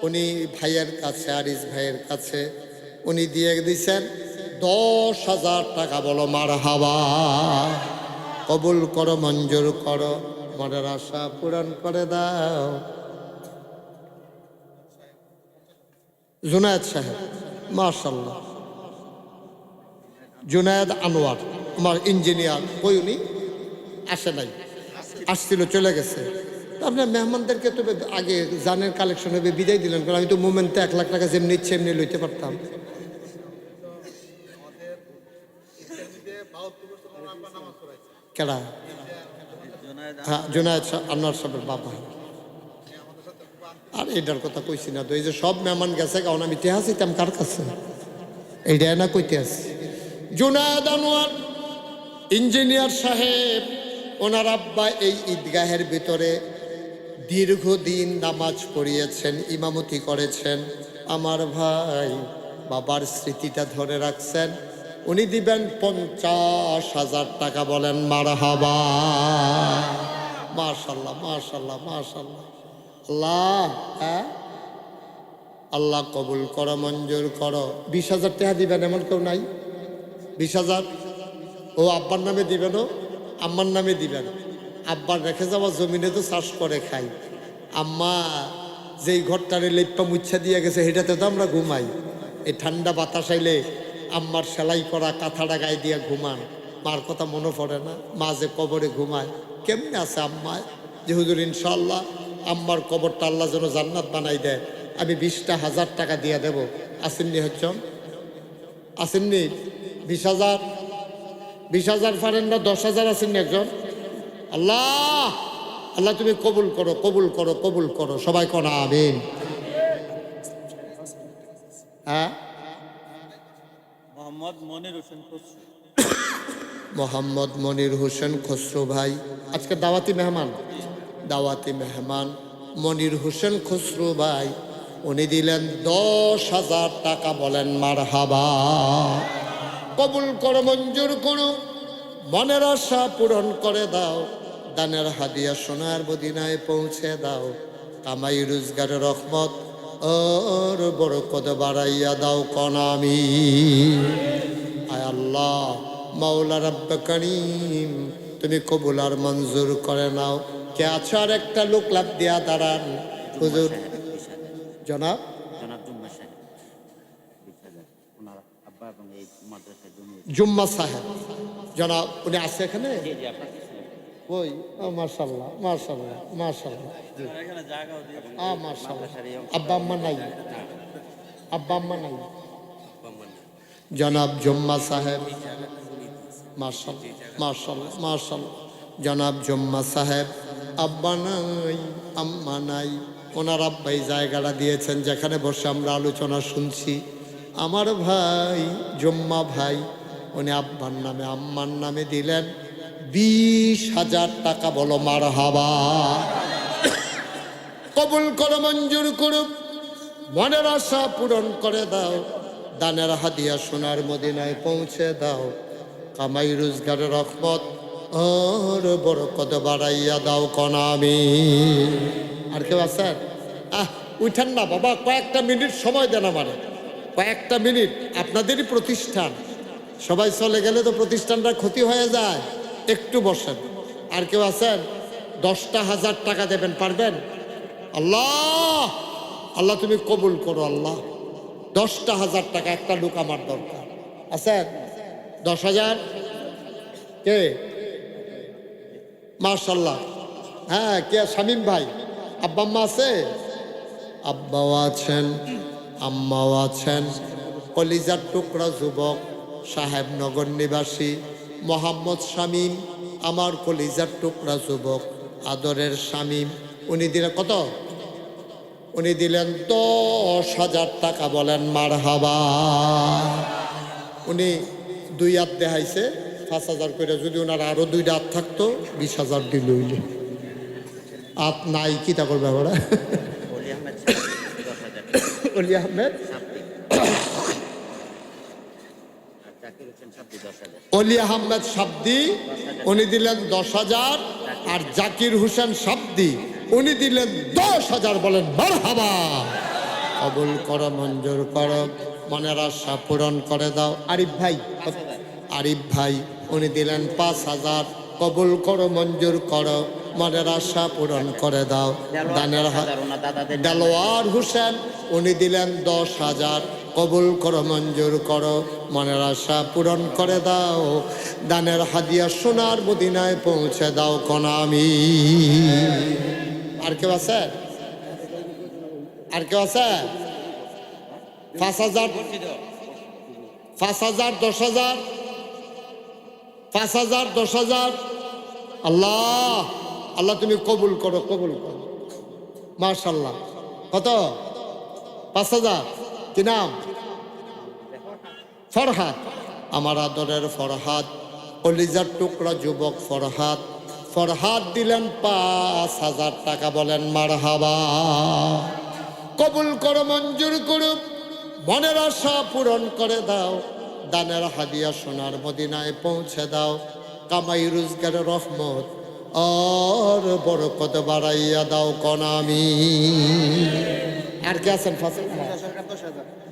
A: উনি ভাইয়ের কাছে, আরিস ভাইয়ের কাছে উনি দিয়ে দিয়েছেন 10,000 টাকা। বলো মারহাবা। কবুল করো, মঞ্জুর করো, মনের আশা পূরণ করে দাও। জুনায়েদ সাহেব, মাশাআল্লাহ। জুনায়েদ আনোয়ার আমার ইঞ্জিনিয়ার, কই উনি? আসে নাই, আসছিল চলে গেছে। আপনার মেহমানদেরকে তো আগে জানের কালেকশন হবে বিদায় দিলেন, কারণ আমি তো মোমেন্টে 1 লাখ টাকা যেমনি ইচ্ছে এমনি লইতে পারতাম। কেডা? হ্যাঁ জুনায়েদ আনোয়ার সাহেবের বাবা। আর এটার কথা কইছি না তো, এই যে সব মেহমান গেছে, কারণ আমি ইতিহাস দিতাম কার কাছে, এইটাই না কইতে আছি। জুনায়েদ আনোয়ার ইঞ্জিনিয়ার সাহেব, ওনার আব্বা এই ঈদগাহের ভিতরে দীর্ঘদিন নামাজ পড়িয়েছেন, ইমামতি করেছেন। আমার ভাই বাবার স্মৃতিটা ধরে রাখছেন, উনি দিবেন 50,000 টাকা। বলেন মারহাবা। মাশাআল্লাহ মাশাআল্লাহ মাশাআল্লাহ। আল্লাহ হ্যাঁ আল্লাহ কবুল করো, মঞ্জুর করো। 20,000 টাকা দিবেন এমন কেউ নাই? 20,000 ও আব্বার নামে দিবেন, ও আম্মার নামে দিবেন। আব্বার রেখে যাওয়া জমিনে তো চাষ করে খাই। আম্মা যেই ঘরটারে লেপ্পা মুচ্ছা দিয়ে গেছে সেটাতে তো আমরা ঘুমাই। এই ঠান্ডা বাতাস আইলে আম্মার সেলাই করা কাঁথাটা গায়ে দিয়ে ঘুমান। মার কথা মনে পড়ে না? মা যে কবরে ঘুমায়, কেমনে আছে আম্মায়? যে হুজুর ইনশাল্লাহ আম্মার কবরটা আল্লাহ যেন জান্নাত বানাই দেয়, আমি 20,000 টাকা দিয়ে দেব। আসেননি হচ্ছেন? আসেননি? 20,000 20,000 পারেন না? 10,000 আসেননি একজন? আল্লাহ আল্লাহ তুমি কবুল করো, কবুল করো, কবুল করো। সবাই কোন আমিন। হ্যাঁ
B: মোহাম্মদ মনির হোসেন খসরু।
A: মোহাম্মদ মনির হোসেন খসরু ভাই আজকে দাওয়াতি মেহমান। দাওয়াতি মেহমান মনির হোসেন খসরু ভাই, উনি দিলেন 10,000 টাকা। বলেন মারহাবা। কবুল করো, মঞ্জুর করো, মনের আশা পূরণ করে দাও। দানের হাদিয়া সোনার মদিনায় পৌঁছে দাও। কামাই রোজগারের রহমত ওর বরকত বাড়াইয়া দাও। কোন আমিন। আয় আল্লাহ মাওলা রাব্বে কারীম, তুমি কবুল আর মঞ্জুর করে নাও। কে আছে আর একটা লোক লাভ দিয়া দাঁড়ান। হুজুর জনাব জুম্মা সাহেব জনাব, উনি আছে এখানে? ওই মাশাআল্লাহ মাশাআল্লাহ মাশাআল্লাহ। মাশাআল্লাহ। আব্বা আম্মা নাই? আব্বা আম্মা নাই? জনাব জুম্মা সাহেব, মাশাআল্লাহ মাশাআল্লাহ মাশাআল্লাহ। জনাব জুম্মা সাহেব, আব্বা নাই আম্মা নাই। ওনার আব্বাই জায়গাটা দিয়েছেন যেখানে বসে আমরা আলোচনা শুনছি। আমার ভাই জুম্মা ভাই, উনি আব্বার নামে আম্মার নামে দিলেন 20,000 টাকা। বলো মারহাবা। কবুল করো, মঞ্জুর করো, মনের আশা পূরণ করে দাও, দানের হাদিয়া সোনার মদিনায় পৌঁছে দাও, কামাই রোজগারের রহমত আর বরকত বাড়াইয়া দাও কোন আমিন। আর কেউ আছেন? উঠেন না বাবা, কয়েকটা মিনিট সময় দেন আমারে, কয়েকটা মিনিট। আপনাদেরই প্রতিষ্ঠান, সবাই চলে গেলে তো প্রতিষ্ঠানটা ক্ষতি হয়ে যায়। একটু বসেন। আর কেউ আছেন? 10,000 টাকা দেবেন, পারবেন? আল্লাহ আল্লাহ তুমি কবুল করো আল্লাহ। 10,000 টাকা একটা লোক আমার দরকার। আছেন? 10,000 কে? মাশাল্লাহ। হ্যাঁ, কে? শামীম ভাই। আব্বা আম্মা আছে? আব্বাও আছেন, আম্মাও আছেন। কলিজার টুকরা যুবক সাহেবনগর নিবাসী মোহাম্মদ শামীম, আমার কলিজার টুকরা যুবক, আদরের শামীম। উনি দিলেন কত? উনি দিলেন 10,000 টাকা। বলেন মারহাবা। উনি 2 হাত দেখাইছে 5,000 করে। যদি ওনার আরো 2টা হাত থাকতো 20,000 দিল। হাত নাই, কি তা করবে ওরা? অলি আহমেদ, অলি আহমেদ শাব্দি উনি দিলেন 10,000, আর জাকির হোসেন শাব্দি উনি দিলেন 10,000। বলেন মারহাবা। কবুল করো, মঞ্জুর করো, মনের আশা পূরণ করে দাও। আরিফ ভাই, আরিফ ভাই উনি দিলেন 5,000। কবুল করো, মঞ্জুর করো, মনের আশা পূরণ করে দাও। দানের দেলোয়ার হোসেন উনি দিলেন 10,000। কবুল করো, মঞ্জুর করো, মনের আশা পূরণ করে দাও। দানের হাদিয়া সোনার মদিনায় পৌঁছে দাও কোন আমিন। আর কেউ আছে? আর কেউ আছে? 5,000, 5,000, 10,000, 5,000, 10,000। আল্লাহ আল্লাহ তুমি কবুল করো, কবুল করো। মাশাল্লাহ। কত? 5,000। কি নাম? ফরহাদ। আমার আদরের ফরহাদ, কলিজার টুকরা যুবক ফরহাদ। ফরহাদ দিলেন 5,000 টাকা। বলেন মারহাবা। কবুল করো, মঞ্জুর করো, মনের আশা পূরণ করে দাও। দানের হাদিয়া সোনার মদিনায় পৌঁছে দাও। কামাই রোজগারের রহমত আর বরকত বাড়াইয়া দাও কোন আমিন। আর কে আছেন?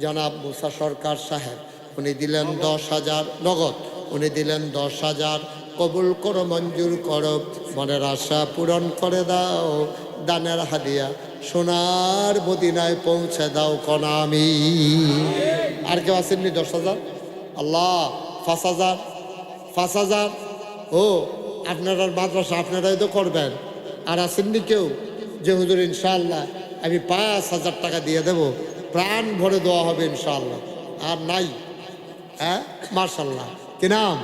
A: জনাব মুসা সরকার সাহেব উনি দিলেন 10,000 নগদ। উনি দিলেন 10,000। কবুল করো, মঞ্জুর করো, মনের আশা পূরণ করে দাও। দানের হাদিয়া সোনার মদিনায় পৌঁছে দাও কোন আমিন। আর কেউ আসেননি? 10,000। আল্লাহ 5,000, 5,000। ও আপনারা মাদ্রাসা আপনারাই তো করবেন। আর আসেননি কেউ যে হুজুর ইনশাআল্লাহ আমি 5,000 টাকা দিয়ে দেব, প্রাণ ভরে দেওয়া হবে ইনশাআল্লাহ? আর নাই? হ্যাঁ, মার্শাল্লাহ। কি নাম?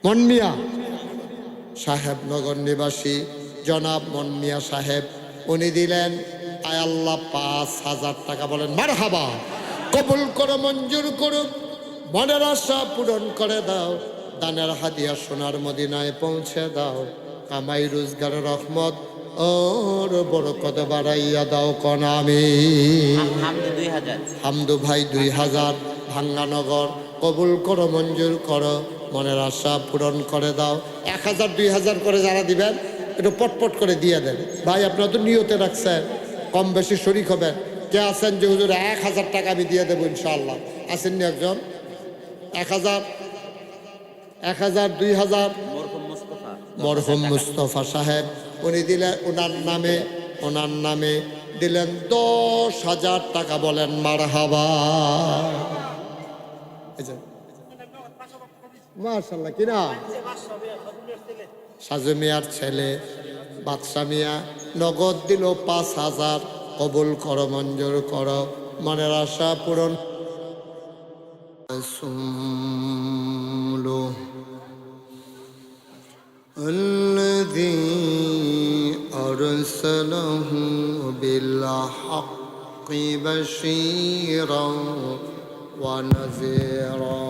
A: মনমিয়া সাহেবনগর নিবাসী জনাব মনমিয়া সাহেব উনি দিলেন আয় আল্লাহ 5,000 টাকা। বলেন মারহাবা। কবুল করো, মঞ্জুর করো, মনের আশা পূরণ করে দাও। দানের হাদিয়া সোনার মদিনায় পৌঁছে দাও। কামাই রোজগারের রহমত ওর বরকত বাড়াইয়া দাও কোন আমিন। হামদু ভাই 2,000 ভাঙ্গানগর। কবুল করো, মঞ্জুর করো, মনের আশা পূরণ করে দাও। 1,000, 2,000 করে যারা দিবেন একটু পটপট করে দিয়ে দেন ভাই। আপনারা তো নিয়তে রাখছেন, কম বেশি শরিক হবেন। কে আছেন যে হুজুর 1,000 টাকা আমি দিয়ে দেবো ইনশাআল্লাহ? আসেননি একজন? 1,000, 1,000, 2,000। মরহুম মুস্তফা সাহেব উনি দিলেন ওনার নামে দিলেন 10,000 টাকা। বলেন মারহাবা। মাশাআল্লাহ। কি নাম? সাজু মিয়ার ছেলে বাদশা মিয়া নগদ দিল 5,000। কবুল করো, মঞ্জুর করো, মনের আশা পূরণ। الذي أرسله بالحق بشيرا ونذيرا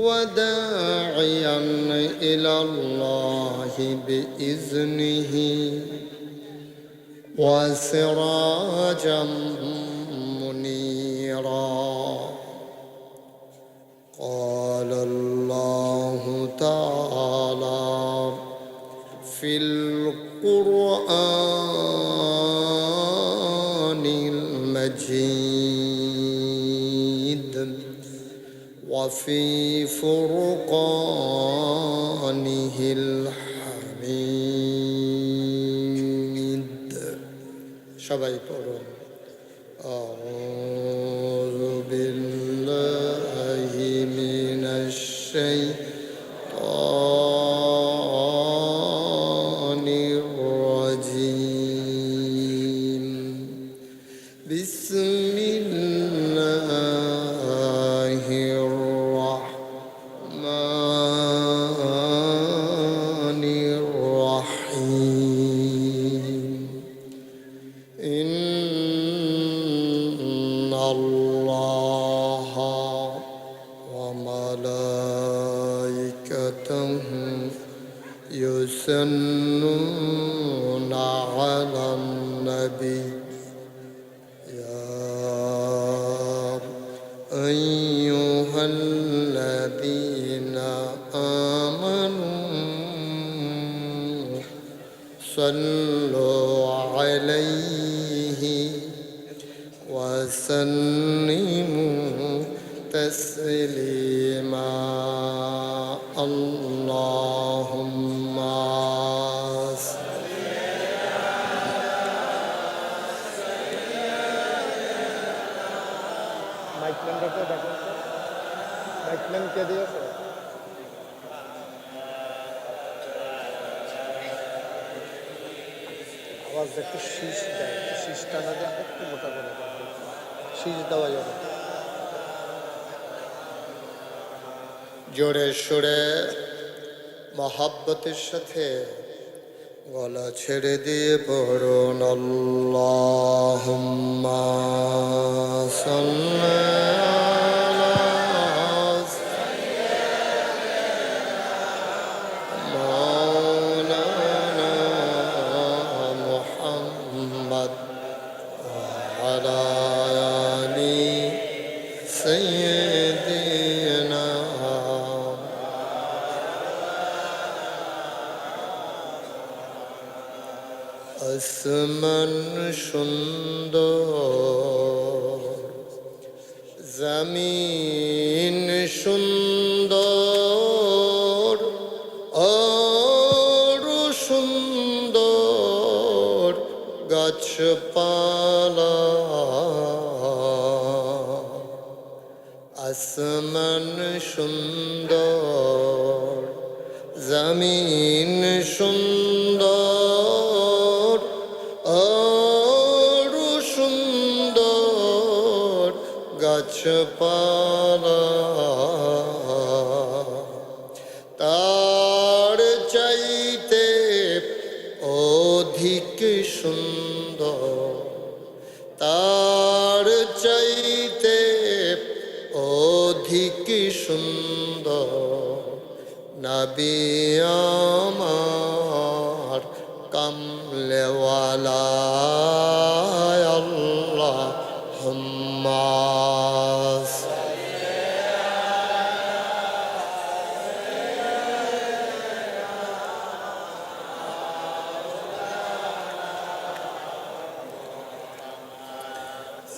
A: وداعيا إلى الله بإذنه وسراجا منيرا. قال الله تعالى في القرآن المجيد وفي فرقانه الحميد. সবাই পড়ুন أعوذ بالله من الشيطان الرجيم. بسم الله الرحمن الرحيم. إن الله وملائكته يصلون على النبي يا أيها الذين آمنوا صلوا عليه وسلموا تسليما. اللهم মাইকম্যানকে দিয়েছে আওয়াজ একটু শীষ দেয়, শীষটা না দিয়ে একটু মোটা করে শীষ দেওয়া যাবে। জোরে সোরে মহাব্বতের সাথে গলা ছেড়ে দিয়ে পড়ুন আল্লাহুম্মা সাল্লি আলা মাওলানা মুহাম্মদ ওয়া আলা আলি সাইয়্যিদিনা। আসমান সুন্দর, জমিন সুন্দর, আরো সুন্দর গাছপালা। আসমান সুন্দর, জমিন সুন্দর, আরো সুন্দর গাছপালা। তার চাইতে অধিক সুন্দর, তার চাইতে অধিক সুন্দর নবী আমার কামলেওয়ালা। আল্লাহুম্মা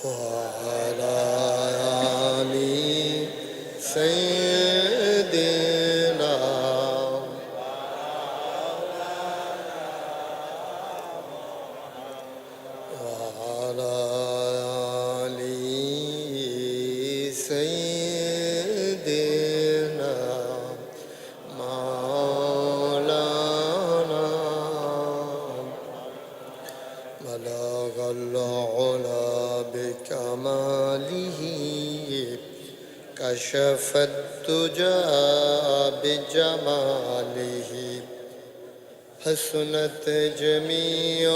A: وعلى آل سيدنا وعلى آل سيدنا مولانا بلغ العلا بكماله كشف الدجى بجماله حسنت جميع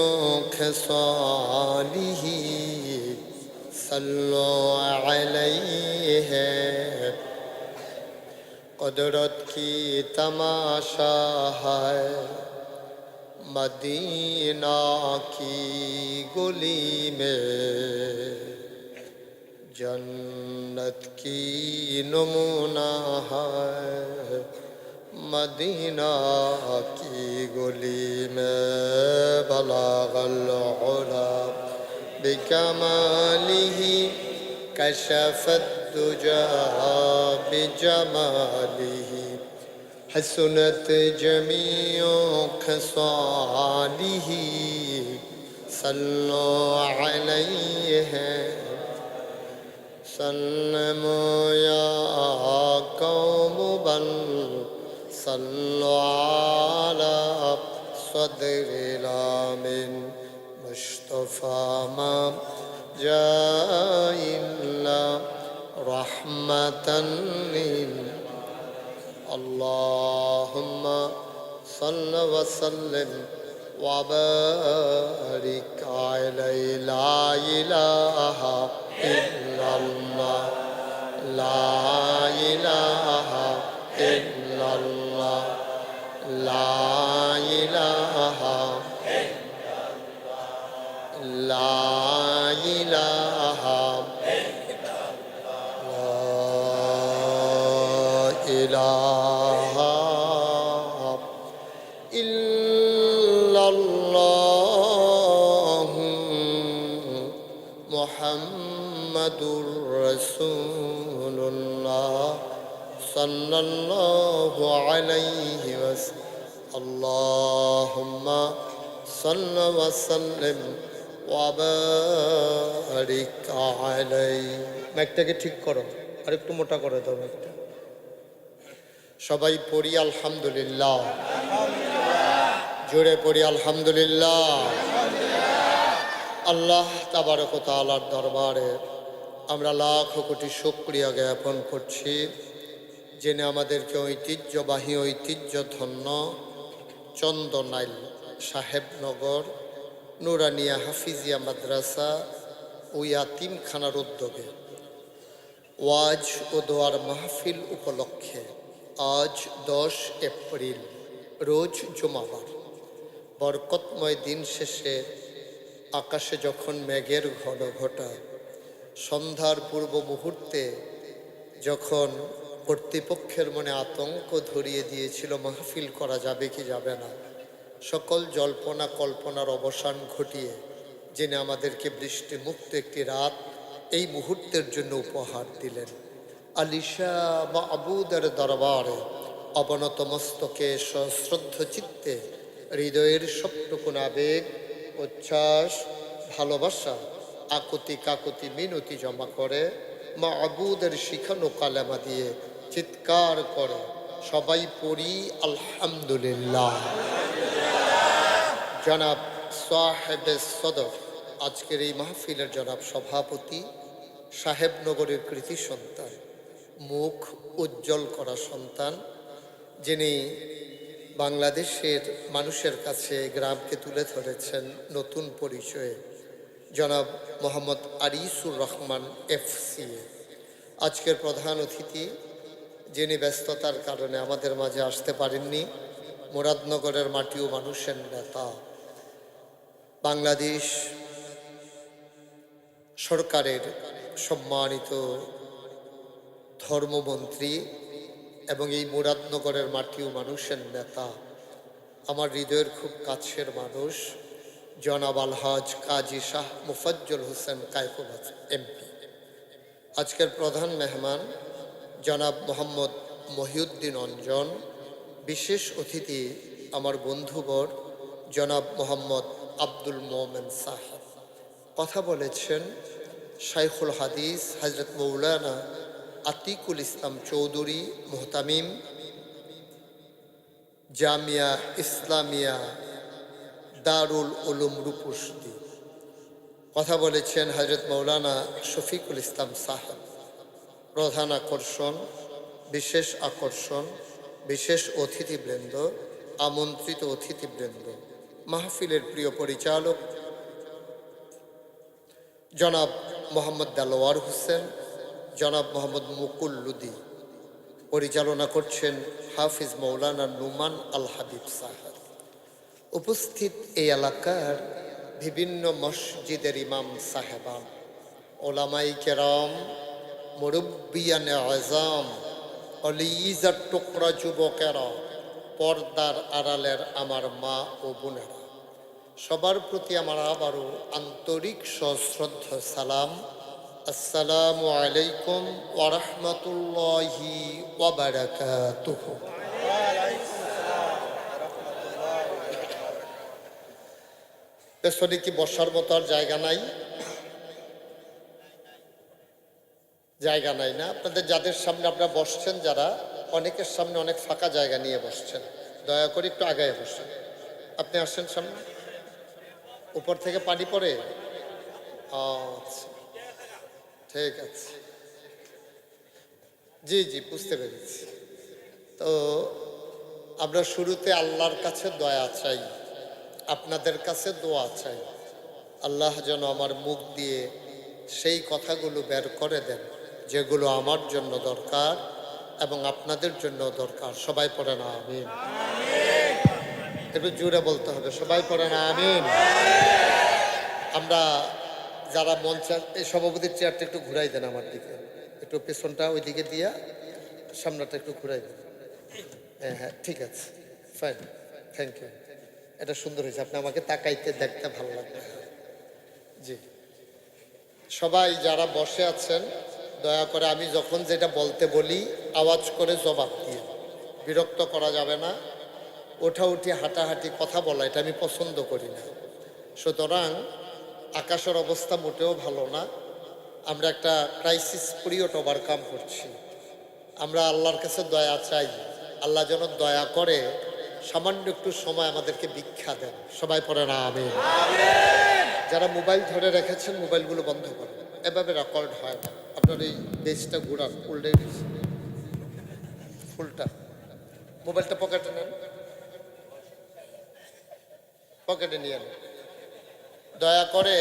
A: خصاله صلوا عليه قدرت کی تماشا ہے मदीना की गली में जन्नत की नमूना है मदीना की गली में बलागल उला बिकमालिही कशफत दुजा बिजमालिही हसनत जमीओ खसालिही सल्लो अलैहि सल्लमो या कौम बल सल्लो अला सदरिल आमिन मुस्तफा मा जाइल्ला रहमतन लिल अल्लाहुम्मा सल्लि व सल्लिम व बारिक अलैहि ला इलाहा इल्लल्लाह ला इलाहा इल्लल्लाह ला इलाहा ला इलाहा इलाहा इल्लल्लाह मुहम्मदुर रसूलुल्लाह सल्लल्लाहु अलैहि वसल्लम अल्लाहुम्मा सल्लि व सल्लिम व बारिक अलैहि। মাইকটাকে ঠিক করো, আর একটু মোটা করে দাও মাইকটা। সবাই পড়ি আলহামদুলিল্লাহ, জোরে পড়ি আলহামদুলিল্লাহ। আল্লাহ তাবারক ওয়া তাআলার দরবারে আমরা লাখ কোটি শুকরিয়া জ্ঞাপন করছি, যিনি আমাদেরকে ঐতিহ্যবাহী ঐতিহ্যধন্য চন্দনাইল সাহেবনগর নুরানিয়া হাফিজিয়া মাদ্রাসা ও ইয়াতিমখানার উদ্যোগে ওয়াজ ও দোয়ার মাহফিল উপলক্ষে আজ 10 এপ্রিল রোজ জুমাবার বরকতময় দিন শেষে আকাশে যখন মেঘের ঘন ঘটা, সন্ধ্যার পূর্ব মুহূর্তে যখন কর্তৃপক্ষের মনে আতঙ্ক ধরিয়ে দিয়েছিল মাহফিল করা যাবে কি যাবে না, সকল জল্পনা কল্পনার অবসান ঘটিয়ে যিনি আমাদেরকে বৃষ্টিমুক্ত একটি রাত এই মুহূর্তের জন্য উপহার দিলেন, আলিশা মাবুদের দরবারে অবনত মস্তকে সশ্রদ্ধ চিত্তে হৃদয়ের সবটুকুন আবেগ, উচ্ছ্বাস, ভালোবাসা, আকুতি কাকুতি মিনতি জমা করে মাবুদের শিখানো কালেমা দিয়ে চিৎকার করে সবাই পড়ি আলহামদুলিল্লাহ। জনাব সাহেবে সদর, আজকের এই মাহফিলের জনাব সভাপতি, সাহেবনগরের কৃতি সন্তান, মুখ উজ্জ্বল করা সন্তান, যিনি বাংলাদেশের মানুষের কাছে গ্রামকে তুলে ধরেছেন নতুন পরিচয়ে, জনাব মোহাম্মদ আরিসুর রহমান FCA। আজকের প্রধান অতিথি, যিনি ব্যস্ততার কারণে আমাদের মাঝে আসতে পারেননি, মুরাদনগরের মাটি ও মানুষের নেতা, বাংলাদেশ সরকারের সম্মানিত ধর্মমন্ত্রী এবং এই মুরাদনগরের মাটি ও মানুষের নেতা, আমার হৃদয়ের খুব কাছের মানুষ, জনাব আলহাজ কাজী শাহ মুফাজ্জল হোসেন কায়কুবাদ MP। আজকের প্রধান মেহমান জনাব মোহাম্মদ মহিউদ্দিন অঞ্জন। বিশেষ অতিথি আমার বন্ধুবর জনাব মোহাম্মদ আব্দুল মোমেন সাহেব। কথা বলেছেন শাইখুল হাদিস হজরত মৌলানা আতিকুল ইসলাম চৌধুরী মুহতামিম জামিয়া ইসলামিয়া দারুল উলুম রূপসী। কথা বলেছেন হজরত মৌলানা শফিকুল ইসলাম সাহেব। প্রধান আকর্ষণ, বিশেষ অতিথিবৃন্দ, আমন্ত্রিত অতিথিবৃন্দ, মাহফিলের প্রিয় পরিচালক জনাব মোহাম্মদ দেলোয়ার হোসেন, জনাব মোহাম্মদ মুকুল লুদি, পরিচালনা করছেন হাফিজ মৌলানা নুমান আল হাবিব সাহেব। উপস্থিত এই এলাকার বিভিন্ন মসজিদের ইমাম সাহেবান, ওলামাই কেরাম, মুরব্বিয়ানে আজম, অলিজার টুকরা যুবকেরা, পর্দার আড়ালের আমার মা ও বোনেরা, সবার প্রতি আমার আবারও আন্তরিক সশ্রদ্ধ সালাম। আসসালামু আলাইকুম ওয়া রাহমাতুল্লাহি ওয়া বারাকাতুহু। পেছনে কি বসার মতো আর জায়গা নাই? জায়গা নাই না? আপনাদের যাদের সামনে আপনারা বসছেন, যারা অনেকের সামনে অনেক ফাঁকা জায়গা নিয়ে বসছেন, দয়া করে একটু আগায় বসেন। আপনি আসছেন সামনে, উপর থেকে পানি পড়ে। আচ্ছা, ঠিক আছে, জি জি বুঝতে পেরেছি। তো আমরা শুরুতে আল্লাহর কাছে দয়া চাই, আপনাদের কাছে দোয়া চাই। আল্লাহ যেন আমার মুখ দিয়ে সেই কথাগুলো বের করে দেন যেগুলো আমার জন্য দরকার এবং আপনাদের জন্য দরকার। সবাই পড়ে না আমিন? একটু জোরে বলতে হবে, সবাই পড়ে না আমিন? আমরা যারা মঞ্চে, এই সভাপতির চেয়ারটা একটু ঘুরাই দেন আমার দিকে, একটু পেছনটা ওই দিকে দিয়া সামনেটা একটু ঘুরাই দেন। হ্যাঁ হ্যাঁ, ঠিক আছে, ফাইন, থ্যাংক ইউ। এটা সুন্দর হয়েছে, আপনি আমাকে তাকাইতে দেখতে ভালো লাগবে। জি, সবাই যারা বসে আছেন দয়া করে আমি যখন যেটা বলতে বলি আওয়াজ করে জবাব দিয়ে, বিরক্ত করা যাবে না। ওঠাউঠি হাঁটাহাঁটি কথা বলা এটা আমি পছন্দ করি না। সুতরাং আকাশের অবস্থা মোটেও ভালো না। আমরা একটা ক্রাইসিস পিরিয়ড ওভারকাম করছি। আমরা আল্লাহর কাছে দয়া চাই, আল্লাহ যেন দয়া করে সামান্য একটু সময় আমাদেরকে ভিক্ষা দেন। সবাই পড়ে না আমিন? যারা মোবাইল ধরে রেখেছেন মোবাইলগুলো বন্ধ করেন, এভাবে রেকর্ড হয় না। আপনার এই বেসটা ঘুরান, উল্টে গেছে ফুলটা। মোবাইলটা পকেটে নেন, পকেটে নিয়ে নেন। দয়া করে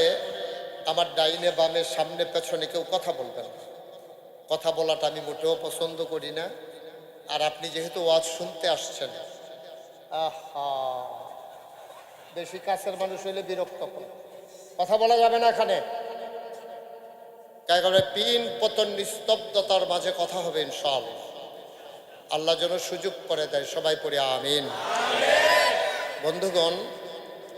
A: আমার ডাইনে বামে সামনে পেছনে কেউ কথা বলবেন না। কথা বলাটা আমি মোটেও পছন্দ করি না। আর আপনি যেহেতু ওয়াজ শুনতে আসছেন, আহা, বেশি কাছের মানুষ হইলে বিরক্ত করে, কথা বলা যাবে না এখানে। একেবারে পিন পতন নিস্তব্ধতার মাঝে কথা হবে ইনশাআল্লাহ। আল্লাহ যেন সুযোগ করে দেয়। সবাই পড়ে আমিন। বন্ধুগণ,